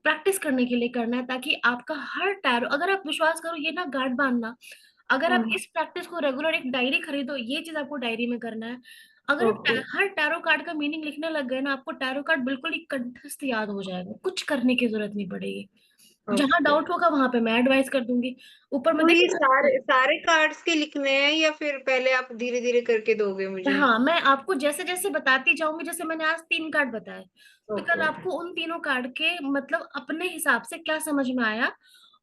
प्रैक्टिस करने के लिए करना है, ताकि आपका हर टैरो, अगर आप विश्वास करो, ये ना गार्ड बांधना, अगर आप हम्म। इस प्रैक्टिस को रेगुलर, एक डायरी खरीदो, ये चीज आपको डायरी में करना है। अगर आप ओके। हर टैरो कार्ड का मीनिंग लिखने लग गए ना, आपको टैरो कार्ड बिल्कुल ही कंठस्थ याद हो जाएगा, कुछ करने की जरूरत नहीं पड़ेगी। जहां ओके। डाउट होगा वहां पे मैं एडवाइस कर दूंगी, ऊपर में तो ये देखो। सारे सारे कार्ड्स के लिखने हैं या फिर पहले आप धीरे धीरे करके दोगे मुझे? हाँ, मैं आपको जैसे जैसे बताती जाऊंगी, जैसे मैंने आज 3 कार्ड बताए, तो कल ओके। आपको उन तीनों कार्ड के मतलब अपने हिसाब से क्या समझ में आया,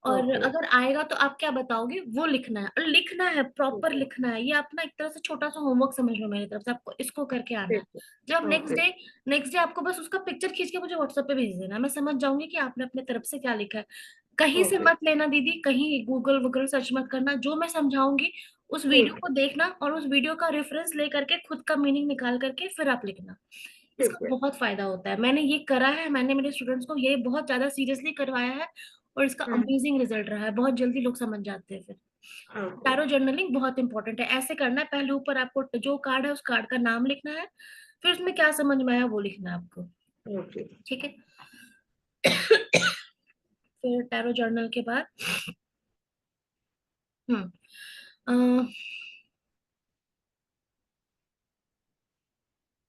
और ओके। अगर आएगा तो आप क्या बताओगे वो लिखना है, और लिखना है, प्रॉपर ठीक है। लिखना है। ये अपना एक तरह से छोटा सा होमवर्क समझ लो मेरी तरफ से, आपको इसको करके आना है। ठीक है। जब आप ओके। नेक्स्ट डे आपको बस उसका पिक्चर खींच के मुझे व्हाट्सएप पे भेज देना, मैं समझ जाऊंगी कि आपने अपने तरफ से क्या लिखा है। कहीं से ओके। मत लेना दीदी, कहीं गूगल वूगल सर्च मत करना, जो मैं समझाऊंगी उस वीडियो ठीक। को देखना, और उस वीडियो का रेफरेंस ले करके खुद का मीनिंग निकाल करके फिर आप लिखना। इसका ठीक है। बहुत फायदा होता है, मैंने ये करा है, मैंने मेरे स्टूडेंट्स को ये बहुत ज्यादा सीरियसली करवाया है, और इसका हम्म। अमेजिंग रिजल्ट रहा है, बहुत जल्दी लोग समझ जाते हैं फिर। ओके। टैरो जर्नलिंग बहुत इंपॉर्टेंट है, ऐसे करना है, पहले ऊपर आपको जो कार्ड है उस कार्ड का नाम लिखना है, फिर उसमें क्या समझ में आया वो लिखना है आपको। ओके। ठीक है। फिर टैरो जर्नल के बाद hmm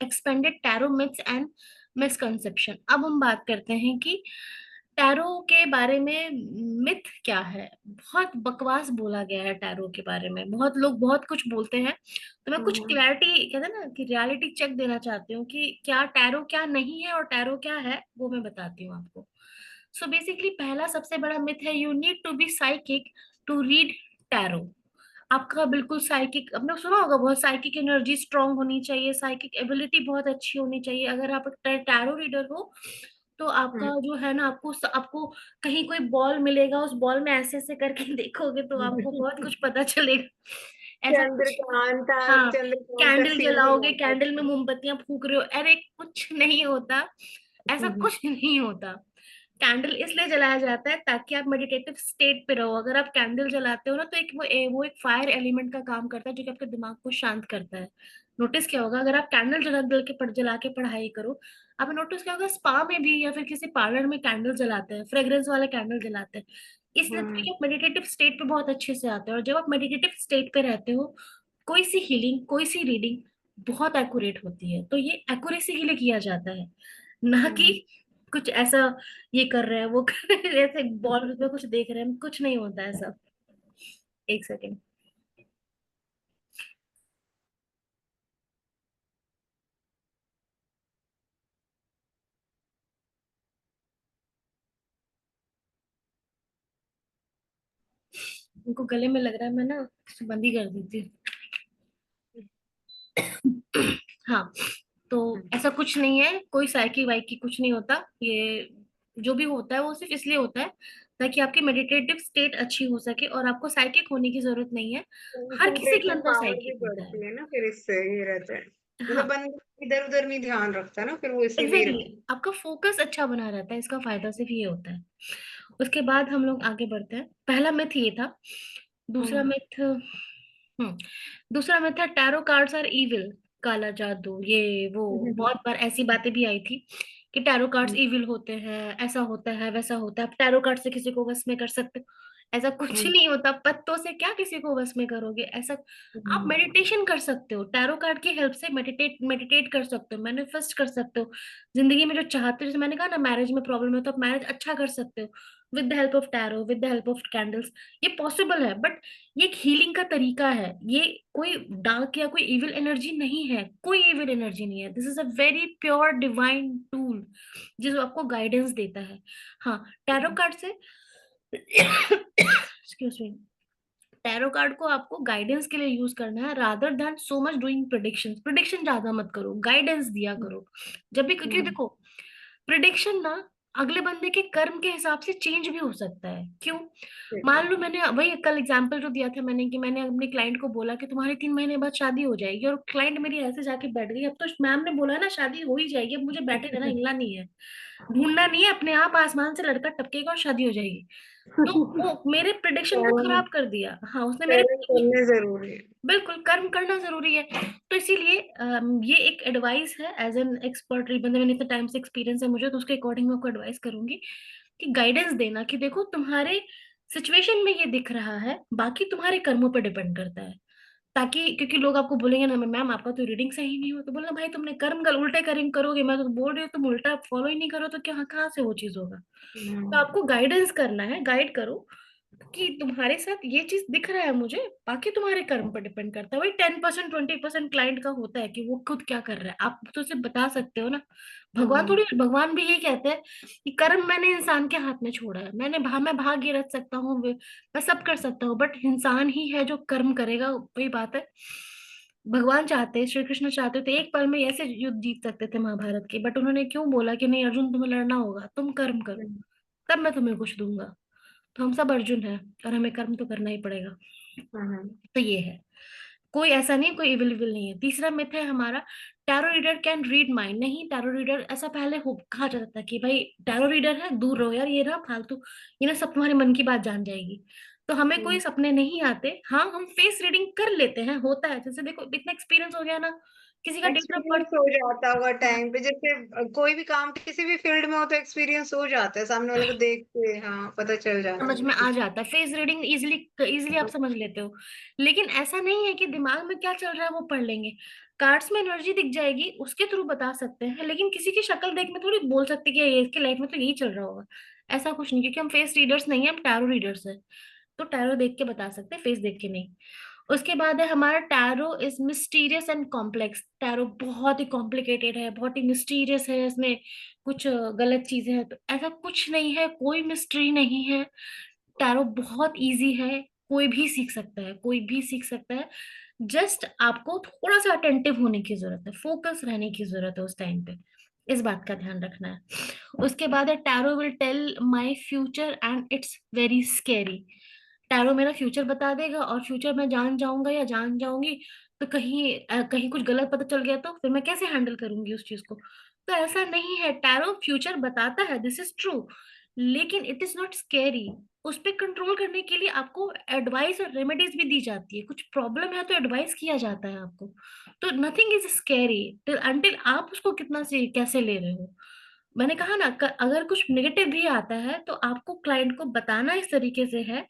expanded tarot myths and misconception. अब हम बात करते हैं कि टैरो के बारे में मिथ क्या है। बहुत बकवास बोला गया है टैरो के बारे में, बहुत लोग बहुत कुछ बोलते हैं, तो मैं कुछ हम्म। क्लैरिटी, कहते हैं ना कि रियलिटी चेक देना चाहती हूँ कि क्या टैरो क्या नहीं है और टैरो क्या है, वो मैं बताती हूँ आपको। सो बेसिकली पहला सबसे बड़ा मिथ है, you need to be psychic to read tarot. आपका बिल्कुल साइकिक, आपने सुना होगा बहुत, साइकिक एनर्जी स्ट्रांग होनी चाहिए, साइकिक एबिलिटी बहुत अच्छी होनी चाहिए। अगर आप टैरो रीडर हो तो आपका हुँ। जो है ना, आपको आपको कहीं कोई बॉल मिलेगा, उस बॉल में ऐसे ऐसे करके देखोगे तो आपको बहुत कुछ पता चलेगा। ऐसा कुछ, चंद्रकांता हाँ, चंद्रकांता कैंडल सीन भी जलाओगे, आता कैंडल में था। मोमबत्तियां फूक रहे हो, अरे कुछ नहीं होता, ऐसा हुँ, हुँ। कुछ नहीं होता। कैंडल इसलिए जलाया जाता है ताकि आप मेडिटेटिव स्टेट पे रहो। अगर आप कैंडल जलाते हो ना तो एक वो एक फायर एलिमेंट का काम करता है जो कि आपके दिमाग को शांत करता है। नोटिस क्या होगा, अगर आप कैंडल जला के पढ़ाई करो, आपने नोटिस क्या होगा, स्पा में भी या फिर किसी पार्लर में कैंडल जलाते हैं, फ्रेग्रेंस वाले कैंडल जलाते हैं, इसलिए हुँ, क्योंकि आप मेडिटेटिव स्टेट पे बहुत अच्छे से आते हो। और जब आप मेडिटेटिव स्टेट पे रहते हो, कोई सी हीलिंग, कोई सी रीडिंग बहुत एक्यूरेट होती है। तो ये एक्यूरेसी के लिए किया जाता है, ना कि हुँ। कुछ ऐसा ये कर रहे हैं वो कर रहे हैं, ऐसे बॉल में कुछ देख रहे हैं, कुछ नहीं होता ऐसा। एक सेकेंड। उनको गले में लग रहा है, मैं ना बंद ही कर देती हूँ। हाँ, तो हुँ। ऐसा कुछ नहीं है, कोई साइकी वाइकी कुछ नहीं होता। ये जो भी होता है वो सिर्फ इसलिए होता है ताकि आपकी मेडिटेटिव स्टेट अच्छी हो सके, और आपको साइकिक होने की जरूरत नहीं है। हर किसी के कंसंट्रेशन अंदर पावर भी साइकिक होता है। बढ़ती है ना, फिर इससे ये रहता है। मतलब हाँ, बंदा इधर-उधर नहीं ध्यान रखता ना, फिर वो इसीलिए एग्जैक्टली रहता है। आपका फोकस अच्छा बना रहता है, इसका फायदा सिर्फ ये होता है। उसके बाद हम लोग आगे बढ़ते हैं। पहला मिथ ये था। दूसरा हुँ, मिथ, दूसरा मिथ था टैरो कार्ड्स आर इविल, काला जादू, ये वो। हुँ, हुँ, बहुत बार ऐसी बातें भी आई थी कि टैरो कार्ड्स हुँ, इविल होते हैं, ऐसा होता है, वैसा होता है, आप टैरो कार्ड से किसी को वश में कर सकते हो। ऐसा कुछ हुँ, नहीं होता, पत्तों से क्या किसी को वश में करोगे ऐसा। आप हुँ, मेडिटेशन कर सकते हो, टैरो कार्ड की हेल्प से मेडिटेट मेडिटेट कर सकते हो, मैनिफेस्ट कर सकते हो। जिंदगी में जो चाहते हो, जैसे मैंने कहा ना, मैरिज में प्रॉब्लम है तो आप मैरिज अच्छा कर सकते हो with the help of tarot, with the help of candles. ये पॉसिबल है, बट ये एक हीलिंग का तरीका है। ये कोई डार्क या कोई इविल एनर्जी नहीं है, कोई इविल एनर्जी नहीं है। This is a very pure divine tool जो आपको गाइडेंस देता है। हाँ, टैरो हुँ, कार्ड से एक्सक्यूज मी, टैरो कार्ड को आपको गाइडेंस के लिए यूज करना है, rather than so much doing prediction. Prediction ज्यादा मत करो, गाइडेंस दिया हुँ, करो जब भी, क्योंकि हुँ, देखो, प्रिडिक्शन ना अगले बंदे के कर्म के हिसाब से चेंज भी हो सकता है। क्यों? ठीक है। मान लो मैंने वही कल एग्जांपल जो दिया था मैंने, कि मैंने अपने क्लाइंट को बोला कि तुम्हारी 3 महीने बाद शादी हो जाएगी, और क्लाइंट मेरी ऐसे जाके बैठ गई। अब तो मैम ने बोला है ना शादी हो ही जाएगी, अब मुझे बैठे रहना, हिलना नहीं है, ढूंढना नहीं है, अपने आप आसमान से लड़का टपकेगा और शादी हो जाएगी। तो वो मेरे प्रिडिक्शन को कर्म खराब कर दिया। हाँ, उसने मेरे, कर्म करने ज़रूरी है। बिल्कुल कर्म करना जरूरी है। तो इसीलिए ये एक एडवाइस है एज एन एक्सपर्ट, मतलब मैंने इतने टाइम से एक्सपीरियंस है मुझे, तो उसके अकॉर्डिंग मैं आपको एडवाइस करूंगी कि गाइडेंस देना कि देखो तुम्हारे सिचुएशन में ये दिख रहा है, बाकी तुम्हारे कर्मों पर डिपेंड करता है। ताकि, क्योंकि लोग आपको बोलेंगे ना, मैम आपका तो रीडिंग सही नहीं हो, तो बोलना भाई तुमने कर्म गल उल्टे करेंगे करोगे, मैं तो बोल रही हूँ तुम उल्टा फॉलो ही नहीं करो, तो क्या कहाँ से वो चीज होगा। तो हुँ, आपको गाइडेंस करना है, गाइड करो कि तुम्हारे साथ ये चीज दिख रहा है मुझे, बाकी तुम्हारे कर्म पर डिपेंड करता है। वही 10% 20% क्लाइंट का होता है कि वो खुद क्या कर रहा है, आप तो उसे बता सकते हो ना। भगवान हुँ, थोड़ी, भगवान भी यही कहते हैं कि कर्म मैंने इंसान के हाथ में छोड़ा है, मैं भाग्य रच सकता हूँ, मैं सब कर सकता हूँ, बट इंसान ही है जो कर्म करेगा। वही बात है, भगवान चाहते, श्री कृष्ण चाहते थे एक पल में ऐसे युद्ध जीत सकते थे महाभारत के, बट उन्होंने क्यों बोला कि नहीं अर्जुन तुम्हें लड़ना होगा, तुम कर्म करो, हुँ, तब मैं तुम्हें कुछ दूंगा। तो हम सब अर्जुन हैं, और हमें कर्म तो करना ही पड़ेगा। हुँ, हुँ, तो ये है, कोई ऐसा नहीं, कोई इविल नहीं है। तीसरा मिथ है हमारा, tarot reader can read mind. नहीं, टैरो रीडर ऐसा पहले हो कहा जाता था कि भाई टैरो रीडर है, दूर रहो यार, ये ना फालतू, ये ना सब तुम्हारे मन की बात जान जाएगी। तो हमें कोई हुँ। सपने नहीं आते। हाँ, हम फेस रीडिंग कर लेते हैं, होता है, जैसे देखो इतना एक्सपीरियंस हो गया ना, किसी का डेट ऑफ बर्थ। एक्सपीरियंस हो जाता होगा टाइम पे, जैसे कोई भी काम किसी भी फील्ड में हो तो एक्सपीरियंस हो जाता है, सामने वाले को देख के हाँ, पता चल जाता समझ है में आ कुछ। जाता है, फेस रीडिंग इजिली, इजिली आप समझ लेते हो। लेकिन ऐसा नहीं है कि दिमाग में क्या चल रहा है वो पढ़ लेंगे। कार्ड्स में एनर्जी दिख जाएगी, उसके थ्रू बता सकते हैं, लेकिन किसी की शक्ल देख में थोड़ी बोल सकते कि ये इसके लाइफ में तो यही चल रहा होगा। ऐसा कुछ नहीं, क्योंकि हम फेस रीडर्स नहीं है, हम टैरो रीडर्स है। तो टैरो देख के बता सकते हैं, फेस देख के नहीं। उसके बाद है हमारा tarot is mysterious and complex. Tarot बहुत ही कॉम्प्लिकेटेड है, बहुत ही मिस्टीरियस है, इसमें कुछ गलत चीजें हैं, तो ऐसा कुछ नहीं है, कोई मिस्ट्री नहीं है। टैरो बहुत इजी है, कोई भी सीख सकता है, कोई भी सीख सकता है। जस्ट आपको थोड़ा सा अटेंटिव होने की जरूरत है, फोकस रहने की जरूरत है उस टाइम पे। इस बात का ध्यान रखना है। उसके बाद है tarot will tell my future and it's very scary. Tarot मेरा फ्यूचर बता देगा, और फ्यूचर मैं जान जाऊंगा या जान जाऊंगी तो कहीं कहीं कुछ गलत पता चल गया तो फिर मैं कैसे हैंडल करूंगी उस चीज को। तो ऐसा नहीं है, टैरो फ्यूचर बताता है, दिस इज ट्रू, लेकिन इट इज नॉट स्केरी। उस पे कंट्रोल करने के लिए आपको एडवाइस और रेमेडीज भी दी जाती है, कुछ प्रॉब्लम है तो एडवाइस किया जाता है आपको। तो nothing is scary till until आप उसको कितना से कैसे ले रहे हो। मैंने कहा ना, अगर कुछ नेगेटिव भी आता है तो आपको क्लाइंट को बताना इस तरीके से है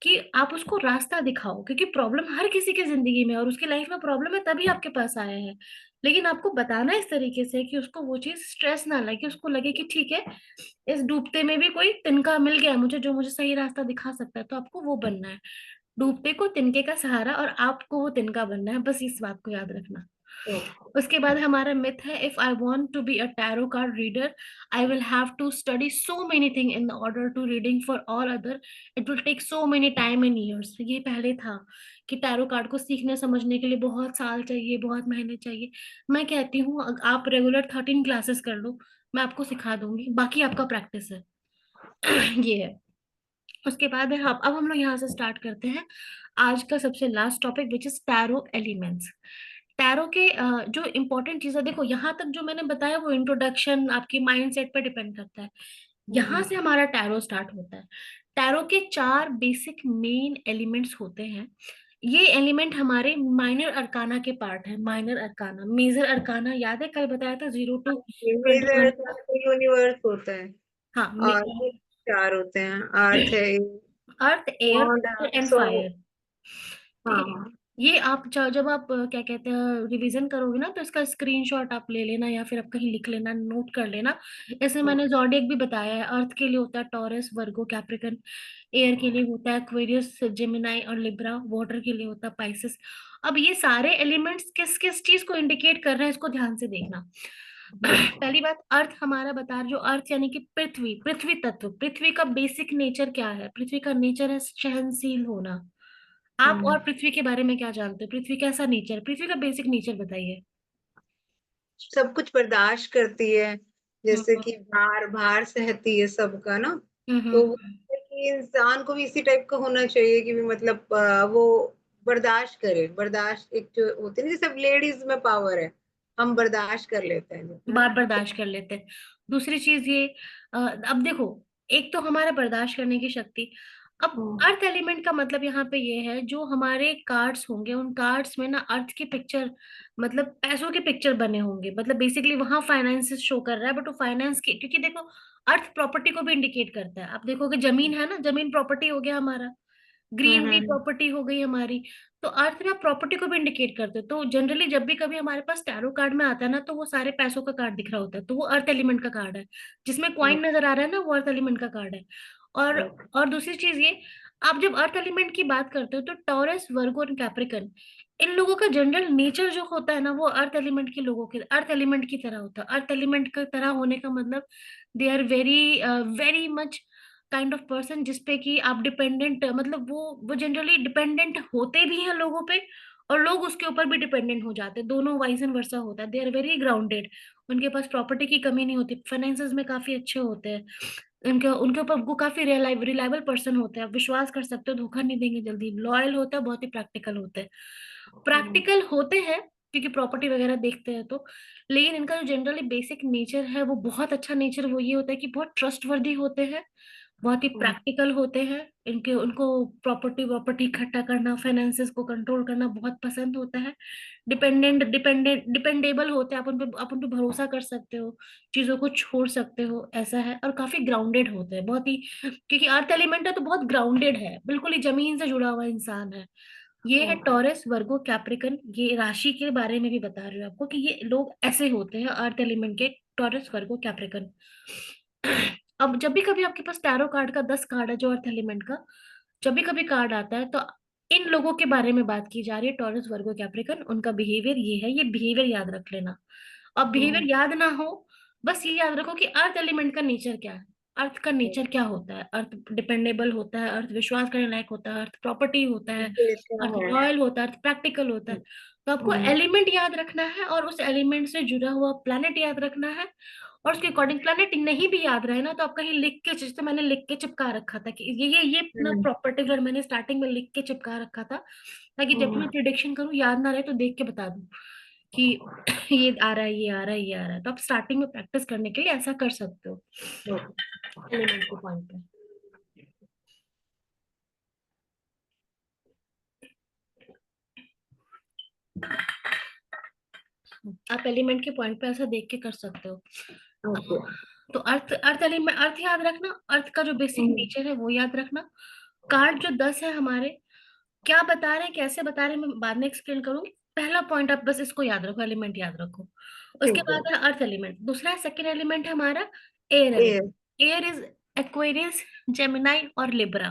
कि आप उसको रास्ता दिखाओ, क्योंकि प्रॉब्लम हर किसी की जिंदगी में, और उसकी लाइफ में प्रॉब्लम है तभी आपके पास आया है। लेकिन आपको बताना इस तरीके से कि उसको वो चीज स्ट्रेस ना लगे, उसको लगे कि ठीक है, इस डूबते में भी कोई तिनका मिल गया मुझे जो मुझे सही रास्ता दिखा सकता है। तो आपको वो बनना है, डूबते को तिनके का सहारा, और आपको वो तिनका बनना है, बस इस बात को याद रखना। ओके। उसके बाद हमारा मिथ है, if I want to be a tarot card reader I will have to study so many thing in order to reading for all other, it will take so many time and years. ये पहले था कि टैरो कार्ड को सीखने समझने के लिए बहुत साल चाहिए, बहुत महीने चाहिए। मैं कहती हूँ आप रेगुलर 13 क्लासेस कर लो, मैं आपको सिखा दूंगी, बाकी आपका प्रैक्टिस है। ये है। उसके बाद है, अब हम लोग यहाँ से स्टार्ट करते हैं आज का सबसे last topic, which is tarot elements. Tarot के जो इंपॉर्टेंट चीजें, देखो यहाँ तक जो मैंने बताया वो इंट्रोडक्शन आपकी माइंडसेट पर डिपेंड करता है। यहाँ हम्म। से हमारा टैरो स्टार्ट होता है। टैरो के 4 बेसिक मेन एलिमेंट्स होते हैं। ये एलिमेंट हमारे माइनर अरकाना के पार्ट है। माइनर अरकाना, मेजर अरकाना याद है कल बताया था, 0 to 21। यूनिवर्स होता है। हाँ, और ये चार होते हैं, अर्थ है, earth, air, god, water and so. Fire. ठीक है। हाँ। ये आप जब आप क्या कहते हैं रिवीजन करोगे ना, तो इसका स्क्रीनशॉट आप ले लेना, या फिर आप कहीं लिख लेना, नोट कर लेना। इसमें मैंने ओके। जॉडिएक भी बताया है। अर्थ के लिए होता है टॉरस, वर्गो, कैप्रिकन। एयर के लिए होता है एक्वेरियस, जेमिनाई और लिब्रा। वाटर के लिए होता है पाइसेस। अब ये सारे एलिमेंट्स किस किस चीज को इंडिकेट कर रहे हैं, इसको ध्यान से देखना। पहली बात, अर्थ हमारा बता रहे, जो अर्थ यानी कि पृथ्वी, पृथ्वी तत्व। पृथ्वी का बेसिक नेचर क्या है? पृथ्वी का नेचर है सहनशील होना। आप और हम्म। पृथ्वी के बारे में क्या जानते हो? पृथ्वी कैसा नेचर है? पृथ्वी का बेसिक नेचर बताइए। सब कुछ बर्दाश्त करती है, जैसे हम्म कि भार भार सहती है सबका ना। तो वो हम्म। है कि इंसान को भी इसी टाइप का होना चाहिए कि भी मतलब वो बर्दाश्त करे। बर्दाश्त एक जो होती है ना, जैसे लेडीज में पावर है, हम बर्दाश्त कर लेते हैं है ना। बात बर्दाश्त कर लेते हैं। दूसरी चीज ये, अब देखो, एक तो हमारा बर्दाश्त करने की शक्ति। अब हम्म। अर्थ एलिमेंट का मतलब यहाँ पे ये है, जो हमारे कार्ड्स होंगे उन कार्ड्स में ना अर्थ की पिक्चर, मतलब पैसों के पिक्चर बने होंगे। मतलब बेसिकली वहां फाइनेंस शो कर रहा है, बट वो फाइनेंस की, क्योंकि देखो अर्थ प्रॉपर्टी को भी इंडिकेट करता है। आप देखोगे जमीन है ना, जमीन प्रॉपर्टी हो गया हमारा, हम्म। ग्रीनरी प्रॉपर्टी हो गई हमारी। तो अर्थ में आप प्रॉपर्टी को भी इंडिकेट करते हो। तो जनरली जब भी कभी हमारे पास टैरो कार्ड में आता है ना, तो वो सारे पैसों का कार्ड दिख रहा होता है, तो वो अर्थ एलिमेंट का कार्ड है। जिसमें हम्म। क्वाइन नजर आ रहा है ना, वो अर्थ एलिमेंट का कार्ड है। और ओके। और दूसरी चीज ये, आप जब अर्थ एलिमेंट की बात करते हो तो टॉरस, वर्गो और कैप्रिकन, इन लोगों का जनरल नेचर जो होता है ना, वो अर्थ एलिमेंट के लोगों के, अर्थ एलिमेंट की तरह होता है। अर्थ एलिमेंट की तरह होने का मतलब, they are very very much kind of person जिसपे कि आप डिपेंडेंट, मतलब वो जनरली डिपेंडेंट होते भी हैं लोगों पे, और लोग उसके ऊपर भी डिपेंडेंट हो जाते हैं। दोनों वाइस एंड वर्सा होता है। They are very grounded. उनके पास प्रॉपर्टी की कमी नहीं होती, फाइनेंसेस में काफी अच्छे होते हैं। उनके उनके ऊपर वो काफी रिलायबल पर्सन होते हैं, आप विश्वास कर सकते हो, धोखा नहीं देंगे जल्दी। लॉयल होता है, बहुत ही प्रैक्टिकल होते हैं। हम्म। प्रैक्टिकल होते हैं क्योंकि प्रॉपर्टी वगैरह देखते हैं तो। लेकिन इनका जो जनरली बेसिक नेचर है वो बहुत अच्छा नेचर, वो ये होता है कि बहुत ट्रस्टवर्दी होते हैं, बहुत ही हम्म। प्रैक्टिकल होते हैं। इनके उनको प्रॉपर्टी प्रॉपर्टी इकट्ठा करना, फाइनेंसेस को कंट्रोल करना बहुत पसंद होता है। डिपेंडेबल होते हैं, आप उन पे भरोसा कर सकते हो, चीजों को छोड़ सकते हो, ऐसा है। और काफी ग्राउंडेड होते हैं, बहुत ही, क्योंकि अर्थ एलिमेंट है तो बहुत ग्राउंडेड है, बिल्कुल ही जमीन से जुड़ा हुआ इंसान है। ये है ओके। टॉरस, वर्गो, कैप्रिकन। ये राशि के बारे में भी बता रही हूँ आपको कि ये लोग ऐसे होते हैं अर्थ एलिमेंट के, टॉरस, वर्गो, कैप्रिकन। अब जब भी कभी आपके पास टैरो कार्ड का 10 कार्ड है जो अर्थ एलिमेंट का, जब भी कभी कार्ड आता है तो इन लोगों के बारे में बात की जा रही है, टॉरस, वर्गो, कैप्रिकन। उनका बिहेवियर ये है, ये बिहेवियर याद रख लेना। अब बिहेवियर हम्म। याद ना हो, बस ये याद रखो कि अर्थ एलिमेंट का नेचर क्या है। अर्थ का नेचर क्या होता है? अर्थ डिपेंडेबल होता है, अर्थ विश्वास करने लायक होता है, अर्थ प्रॉपर्टी होता है, देता अर्थ है। रॉयल होता है, अर्थ प्रैक्टिकल होता है। तो आपको हम्म, एलिमेंट याद रखना है और उस एलिमेंट से जुड़ा हुआ प्लैनेट याद रखना है। और उसके अकॉर्डिंग प्लैनेट नहीं भी याद रहे ना तो आप कहीं लिख के, जैसे मैंने लिख के चिपका रखा था कि ये ना हम्म, पर्टिकुलर मैंने स्टार्टिंग में लिख के चिपका रखा था, ताकि जब भी मैं हम्म, प्रिडिक्शन करूँ याद ना रहे तो देख के बता दूं कि ये आ रहा है, ये आ रहा है, ये आ रहा है। तो आप स्टार्टिंग में प्रैक्टिस करने के लिए ऐसा कर सकते हो हम्म, एलिमेंट के पॉइंट पे। आप एलिमेंट के पॉइंट पे ऐसा देख के कर सकते हो। ओके। तो अर्थ अर्थ एलिमेंट, अर्थ याद रखना, अर्थ का जो बेसिक हम्म, नेचर है वो याद रखना। कार्ड जो 10 है हमारे, क्या बता रहे हैं, कैसे बता रहे हैं, मैं बाद में एक्सप्लेन करूंगी। पहला पॉइंट आप बस इसको याद रखो, एलिमेंट याद रखो। उसके ठीक है। बाद है अर्थ एलिमेंट। दूसरा है सेकेंड एलिमेंट है हमारा air A. Element. Air is Aquarius, Gemini और लिब्रा।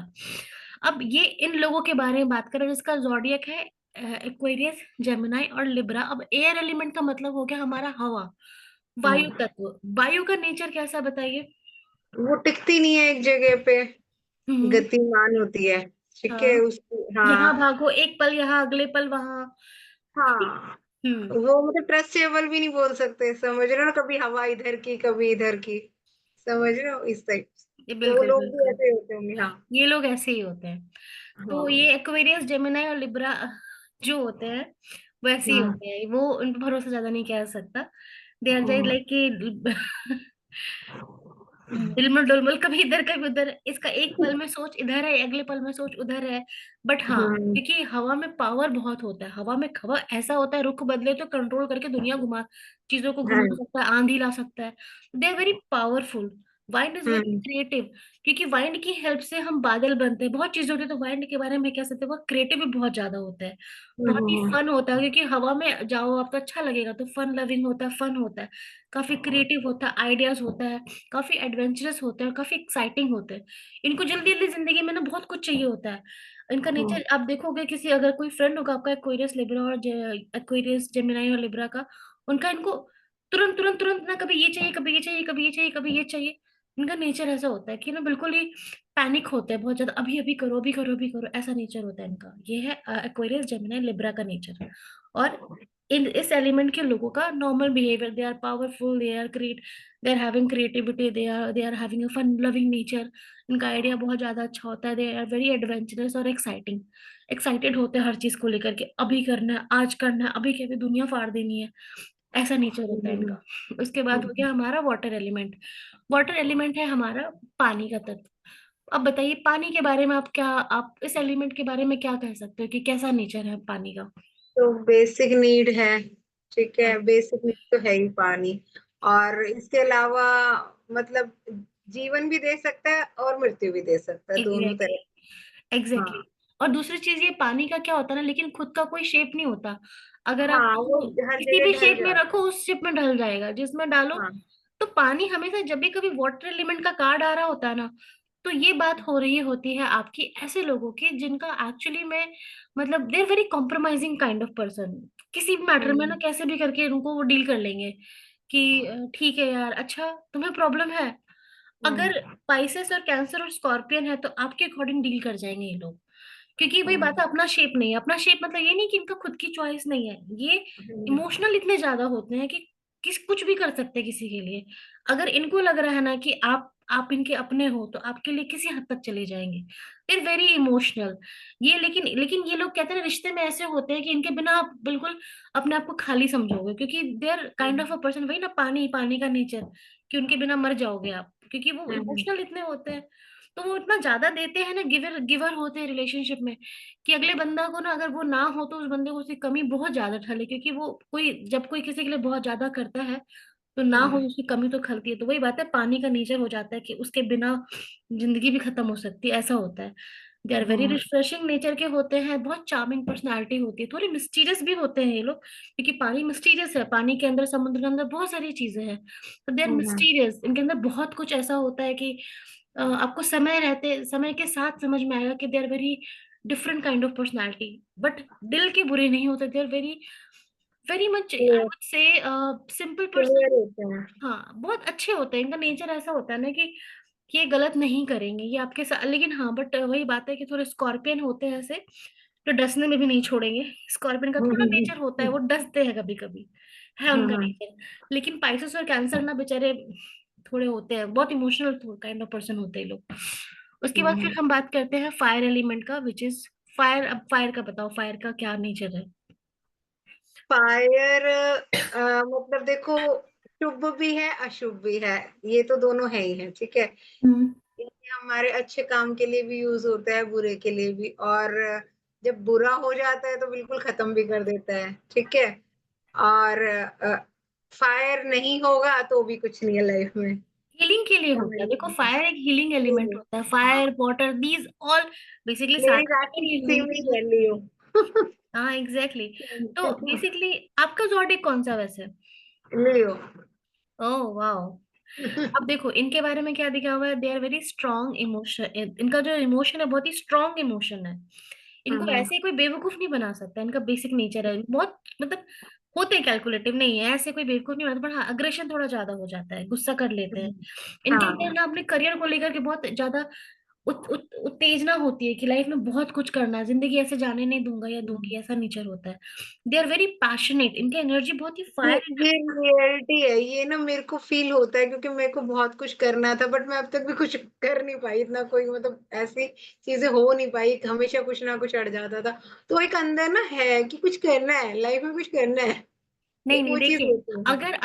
अब ये इन लोगों के बारे में बात करें जिसका जॉडियक है एक्वेरियस, जेमिनाई और लिब्रा। अब एयर एलिमेंट का मतलब हो गया हमारा हवा, वायु हाँ, तत्व। वायु का नेचर कैसा बताइए? वो टिकती नहीं है एक जगह पे, हम्म। गतिमान होती है। ठीक है हाँ, उसकी, हाँ। यहाँ भागो, एक पल यहाँ अगले पल वहां। हाँ, हम्म। वो मतलब ट्रस्टेबल भी नहीं बोल सकते, समझ रहे हो ना, कभी हवा इधर की कभी इधर की, समझ रहे हो इस टाइप। ये तो वो बिल्कुल लोग भी बिल्कुल, ऐसे ही होते होंगे, हाँ। ये लोग ऐसे ही होते हैं। तो हाँ। ये एक्वेरियस, जेमिनाई और लिब्रा जो होते हैं वो ऐसे ही हाँ। होते हैं। वो उन पर भरोसा ज्यादा नहीं किया जा सकता। दे आर जस्ट हाँ। लाइक कि दिलमल डुलमल, कभी इधर कभी उधर। इसका एक पल में सोच इधर है, अगले पल में सोच उधर है। बट हाँ, हाँ। क्योंकि हवा में पावर बहुत होता है। हवा में, हवा ऐसा होता है रुख बदले तो कंट्रोल करके दुनिया घुमा, चीजों को हाँ। घुमा सकता है, आंधी ला सकता है। They are very powerful. Wind is very hmm, creative, क्योंकि वाइंड की हेल्प से हम बादल बनते हैं, बहुत चीजें होती है। तो वाइंड के बारे में कह सकते हैं वो क्रिएटिव भी बहुत ज्यादा होता है, बहुत ही हम्म, फन होता है। क्योंकि हवा में जाओ आप तो अच्छा लगेगा, तो फन लविंग होता है, फन होता है, काफी क्रिएटिव होता है, आइडियाज होता है, काफी एडवेंचरस होते हैं और काफी एक्साइटिंग होते हैं। इनको जल्दी जल्दी जिंदगी में ना बहुत कुछ चाहिए होता है। इनका हम्म, नेचर आप देखोगे, किसी अगर कोई फ्रेंड होगा आपका एक्वेरियस लिब्रा और एक्वेरियस जेमिनाई और लिब्रा का, उनका इनको तुरंत तुरंत तुरंत ना, कभी ये चाहिए, कभी ये चाहिए, कभी ये चाहिए, कभी ये चाहिए। इनका नेचर ऐसा होता है कि ना बिल्कुल ही पैनिक होते हैं बहुत ज्यादा, अभी अभी करो, अभी करो, अभी करो, ऐसा नेचर होता है इनका। ये है एक्वेरियस जेमिनाई लिब्रा का नेचर। और इन इस एलिमेंट के लोगों का normal behaviour, they are powerful, they are create, they are having creativity, they are having a fun loving nature. इनका आइडिया बहुत ज्यादा अच्छा होता है, दे आर वेरी एडवेंचरस और एक्साइटिंग। एक्साइटेड होते हैं हर चीज को लेकर के, अभी करना है, आज करना है, अभी के अभी दुनिया फाड़ देनी है, ऐसा नेचर होता है हम्म, इनका। उसके बाद हो गया हमारा वाटर एलिमेंट। वाटर एलिमेंट है हमारा पानी का तत्व। अब बताइए पानी के बारे में आप क्या, आप इस एलिमेंट के बारे में क्या कह सकते हो कि कैसा नेचर है पानी का? तो बेसिक नीड है। ठीक है, हाँ, बेसिक नीड तो है ही पानी। और इसके अलावा मतलब जीवन भी दे सकता है और मृत्यु भी दे सकता है, दोनों एग्जैक्टली, तरह। एग्जैक्टली। हाँ। और दूसरी चीज ये पानी का क्या होता है ना, लेकिन खुद का कोई शेप नहीं होता। अगर आप हाँ, वो हर किसी जगह भी ढल शेप में जाता रखो, है। उस शेप में ढल जाएगा जिसमें डालो। हाँ। तो पानी हमेशा, जब भी कभी वाटर एलिमेंट का कार्ड आ रहा होता है ना, तो ये बात हो रही होती है आपकी ऐसे लोगों की जिनका एक्चुअली में मतलब they are very compromising kind of person. किसी भी मैटर में ना हम्म, कैसे भी करके उनको वो डील कर लेंगे कि ठीक है यार, अच्छा तुम्हें प्रॉब्लम है। अगर हम्म, पाइसेस और कैंसर और स्कॉर्पियन है तो आपके अकॉर्डिंग डील कर जाएंगे ये लोग। क्योंकि वही बात है, हम्म, अपना शेप नहीं है। अपना शेप मतलब ये नहीं कि इनका खुद की चॉइस नहीं है, ये इमोशनल इतने ज्यादा होते हैं कि किस कुछ भी कर सकते हैं किसी के लिए। अगर इनको लग रहा है ना कि आप इनके अपने हो तो आपके लिए किसी हद तक चले जाएंगे। फिर वेरी इमोशनल ये। लेकिन लेकिन ये लोग कहते हैं ना, रिश्ते में ऐसे होते हैं कि इनके बिना आप बिल्कुल अपने आप को खाली समझोगे, क्योंकि they are kind of a person, वही ना पानी, पानी का नेचर, कि उनके बिना मर जाओगे आप, क्योंकि वो हम्म, इमोशनल इतने होते हैं। तो वो इतना ज्यादा देते हैं ना, गिवर गिवर होते हैं रिलेशनशिप में, कि अगले बंदा को ना, अगर वो ना हो तो उस बंदे को उसकी कमी बहुत ज्यादा ठले। क्योंकि वो कोई, जब कोई किसी के लिए बहुत ज्यादा करता है तो ना हो हम्म, उसकी कमी तो खलती है। तो वही बात है, पानी का नेचर हो जाता है कि उसके बिना जिंदगी भी खत्म हो सकती है, ऐसा होता है। They are very hmm, refreshing nature के होते हैं, बहुत चार्मिंग पर्सनालिटी होती है, थोड़ी मिस्टीरियस भी होते हैं ये लोग, क्योंकि पानी मिस्टीरियस है। पानी के अंदर, समुद्र के अंदर बहुत सारी चीजें हैं, तो दे आर हम्म, मिस्टीरियस। इनके अंदर बहुत कुछ ऐसा होता है कि आपको समय रहते, समय के साथ समझ में आएगा कि they are very different kind of personality. But दिल के बुरे नहीं होते, they are very very much I clear, would say simple person. Clear होते हैं। हाँ, बहुत अच्छे होते हैं। इनका नेचर ऐसा होता है ना कि कि ये गलत नहीं करेंगे, ये आपके साथ, लेकिन हाँ बट वही बात है कि थोड़े स्कॉर्पियन होते हैं ऐसे, तो डसने में भी नहीं छोड़ेंगे। स्कॉर्पियन का थोड़ा नेचर होता है, वो डसते हैं कभी कभी, है उनका हम्म नेचर। लेकिन पाइसेस और कैंसर ना बेचारे थोड़े होते हैं, बहुत इमोशनल काइंड ऑफ पर्सन होते हैं ये लोग। उसके बाद फिर हम्म। हम बात करते हैं फायर एलिमेंट का, विच इज फायर। अब फायर का बताओ, फायर का क्या नेचर है? फायर मतलब देखो, शुभ भी है अशुभ भी है, ये तो दोनों है ही है, ठीक है। हम्म। ये हमारे अच्छे काम के लिए भी यूज होता है, बुरे के लिए भी। और जब बुरा हो जाता है तो बिल्कुल खत्म भी कर देता है, ठीक है। और फायर नहीं होगा तो भी कुछ नहीं है लाइफ में। हीलिंग के लिए होता है, हमारी देखो फायर एक हीलिंग एलिमेंट होता है, हाँ, fire water these all basically मेरी सारे राशि element इसी में मिलके ही है, ही। लियो। हाँ एग्जैक्टली तो बेसिकली आपका जॉडिक कौन सा वैसे? लियो। Oh wow. अब देखो इनके बारे में क्या दिखा हुआ है, they are very strong emotion, इनका जो इमोशन है बहुत ही स्ट्रॉन्ग इमोशन है। इनको हम्म ऐसे कोई बेवकूफ नहीं बना सकता, इनका बेसिक नेचर है बहुत, मतलब होते कैलकुलेटिव नहीं है, ऐसे कोई बेवकूफ नहीं बनाता, पर हाँ अग्रेशन थोड़ा ज्यादा हो जाता है, गुस्सा कर लेते हैं। इनके अंदर हाँ। ना अपने करियर को लेकर के बहुत ज्यादा उत्तेजना होती है कि लाइफ में बहुत कुछ करना है, जिंदगी ऐसे जाने नहीं दूंगा या दूंगी, ऐसा नेचर होता है। दे आर वेरी पैशनेट, इनकी एनर्जी बहुत ही ये फायर। ये रियलिटी है, ये ना मेरे को फील होता है, क्योंकि मेरे को बहुत कुछ करना था बट मैं अब तक भी कुछ कर नहीं पाई, इतना कोई मतलब ऐसी चीजें हो नहीं पाई, हमेशा कुछ ना कुछ अड़ जाता था। तो एक अंदर ना है कि कुछ करना है लाइफ में, कुछ करना है, नहीं एक नहीं वो चीज देखिए, होती है। अगर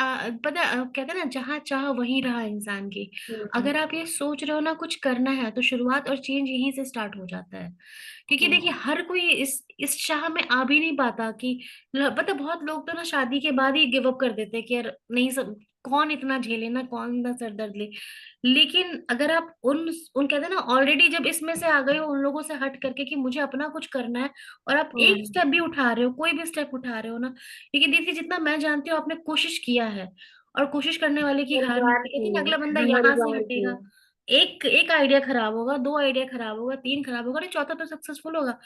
पता कहते हैं ना, जहाँ चाह वहीं रहा इंसान की। हम्म अगर आप ये सोच रहे हो ना कुछ करना है, तो शुरुआत और चेंज यहीं से स्टार्ट हो जाता है। क्योंकि देखिए हम्म हर कोई इस चाह में आ भी नहीं पाता कि पता, बहुत लोग तो ना शादी के बाद ही गिव अप कर देते हैं कि यार नहीं, सब कौन इतना झेले ना, कौन इतना सर दर्द ले। लेकिन अगर आप उन कहते हैं ना, ऑलरेडी जब इसमें से आ गए हो, उन लोगों से हट करके कि मुझे अपना कुछ करना है, और आप एक हम्म। स्टेप भी उठा रहे हो, कोई भी स्टेप उठा रहे हो ना, क्योंकि देखिए जितना मैं जानती हूँ आपने कोशिश किया है, और कोशिश करने वाले की हर हार नहीं बार होती। कहते की हैं कि अगला बंदा हर यहाँ से बार की। हटेगा, एक एक आइडिया खराब होगा, दो आइडिया खराब होगा, तीन खराब होगा, नहीं चौथा तो सक्सेसफुल होगा।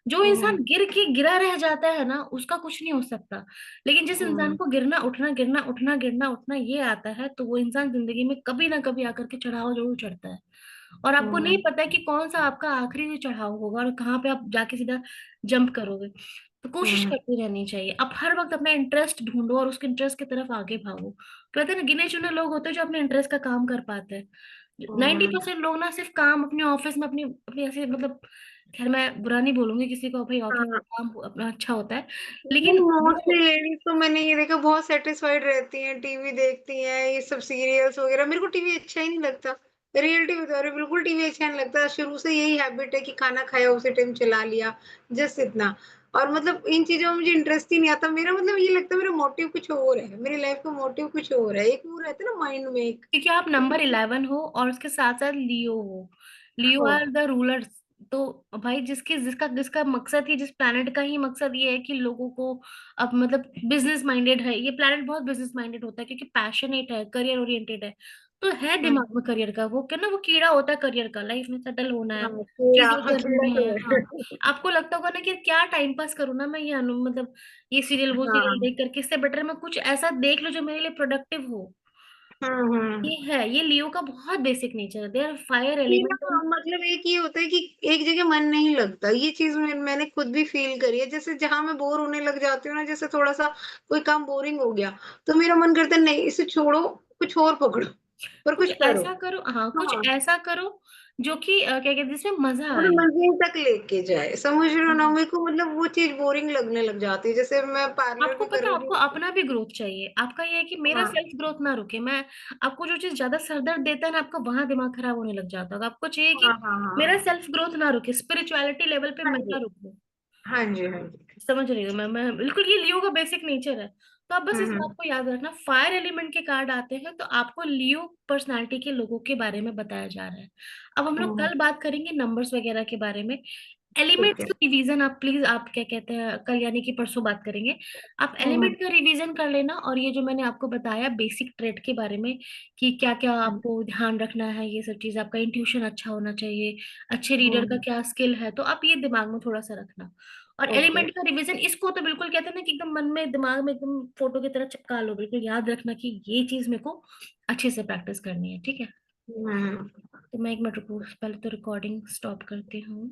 जो इंसान हम्म गिर के गिरा रह जाता है ना, उसका कुछ नहीं हो सकता। लेकिन जिस इंसान हम्म को गिरना उठना गिरना उठना गिरना उठना ये आता है, तो वो इंसान जिंदगी में कभी ना कभी आकर के चढ़ाव जरूर चढ़ता है। और आपको नहीं हम्म पता है कि कौन सा आपका आखिरी चढ़ाव होगा और कहाँ पे आप जाके सीधा जंप करोगे। तो कोशिश हम्म करती रहनी चाहिए, आप हर वक्त अपना इंटरेस्ट ढूंढो और उसके इंटरेस्ट की तरफ आगे भागो। कहते हैं ना, गिने चुने लोग होते हैं जो अपने इंटरेस्ट का काम कर पाते हैं। 90% लोग ना सिर्फ काम अपने ऑफिस में अपनी अपनी ऐसे मतलब, खैर मैं बुरा नहीं बोलूंगी किसी को, भाई ऑफिस हाँ। का काम अपना अच्छा होता है, नहीं, लेकिन मोस्टली वो लेडीज तो मैंने ये देखा बहुत सेटिस्फाइड रहती हैं, टीवी देखती हैं, ये सब सीरियल्स वगैरह। मेरे को टीवी अच्छा ही नहीं लगता, रियलिटी बता रही हूँ, बिल्कुल टीवी अच्छा नहीं लगता। शुरू से यही हैबिट है कि खाना खाया उसी टाइम चला लिया, जस्ट इतना। और मतलब इन चीजों में मुझे इंटरेस्ट ही नहीं आता। मेरा मतलब ये लगता है मेरा मोटिव कुछ और है, मेरी लाइफ का मोटिव कुछ और है। एक वो रहता है ना माइंड में एक, क्योंकि आप नंबर 11 हो और उसके साथ साथ लियो हो, लियो हाँ आर द रूलर्स। तो भाई जिसकी जिसका जिसका मकसद ही, जिस प्लैनेट का ही मकसद ये है कि लोगों को, अब मतलब बिजनेस माइंडेड है ये प्लैनेट, बहुत बिजनेस माइंडेड होता है क्योंकि पैशनेट है, करियर ओरिएंटेड है। तो है हम्म, दिमाग में करियर का, वो क्या ना, वो कीड़ा होता है करियर का, लाइफ में सेटल होना है, हाँ कीड़ा, चीजें हाँ कीड़ा करनी तो है। हाँ, है। आपको लगता होगा ना कि क्या टाइम पास करूँ ना मैं, ये मतलब ये सीरियल वो सीरियल हाँ। देख करके, इससे बेटर मैं कुछ ऐसा देख लो जो मेरे लिए प्रोडक्टिव हो। हम्म। ये है, ये लियो का बहुत बेसिक नेचर है, दे आर फायर ये ना एलिमेंट। मतलब एक ये होता है कि एक जगह मन नहीं लगता। ये चीज मैंने खुद भी फील करी है। जैसे जहां मैं बोर होने लग जाती हूँ ना, जैसे थोड़ा सा कोई काम बोरिंग हो गया, तो मेरा मन करता है नहीं इसे छोड़ो, कुछ और पकड़ो और कुछ कुछ करो। ऐसा करो, हाँ कुछ हाँ, ऐसा करो जो कि क्या कहते हैं, जिसमें मजा थोड़ी आए। मंजिल तक लेके जाए, समझ रहे हो ना। हाँ। मेरे को मतलब वो चीज बोरिंग लगने लग जाती है। जैसे मैं पार्लर आपको भी कर पता है, रही आपको थी। अपना भी ग्रोथ चाहिए, आपका ये है कि मेरा हाँ सेल्फ ग्रोथ ना रुके। मैं आपको जो चीज ज्यादा सरदर्द देता है ना, आपका वहां दिमाग खराब होने लग जाता होगा। आपको चाहिए हाँ कि हाँ मेरा हाँ। सेल्फ ग्रोथ ना रुके, स्पिरिचुअलिटी लेवल पे हाँ मैं जी, ना रुकूं। हाँ जी, हाँ जी। समझ रही हूँ मैं बिल्कुल, ये लियो का बेसिक नेचर है। तो आप बस इस बात हम्म को याद रखना, फायर एलिमेंट के कार्ड आते हैं तो आपको लियो पर्सनालिटी के लोगों के बारे में बताया जा रहा है। अब हम लोग हम्म। कल बात करेंगे नंबर्स वगैरह के बारे में। ठीक एलिमेंट्स है। का रिवीजन आप प्लीज, आप क्या कहते हैं, कल यानी कि परसों बात करेंगे। आप हम्म एलिमेंट का रिवीजन कर लेना, और ये जो मैंने आपको बताया बेसिक ट्रेड के बारे में कि क्या क्या हम्म आपको ध्यान रखना है, ये सब चीज, आपका इंट्यूशन अच्छा होना चाहिए, अच्छे रीडर का हम्म। क्या स्किल है, तो आप ये दिमाग में थोड़ा सा रखना। और ओके। एलिमेंट का रिवीजन, इसको तो बिल्कुल कहते हैं ना कि एकदम मन में दिमाग में एकदम फोटो की तरह चिपका लो, बिल्कुल याद रखना कि ये चीज मेरे को अच्छे से प्रैक्टिस करनी है, ठीक है? हम्म। तो मैं एक मिनट रुको, पहले तो रिकॉर्डिंग स्टॉप करती हूँ।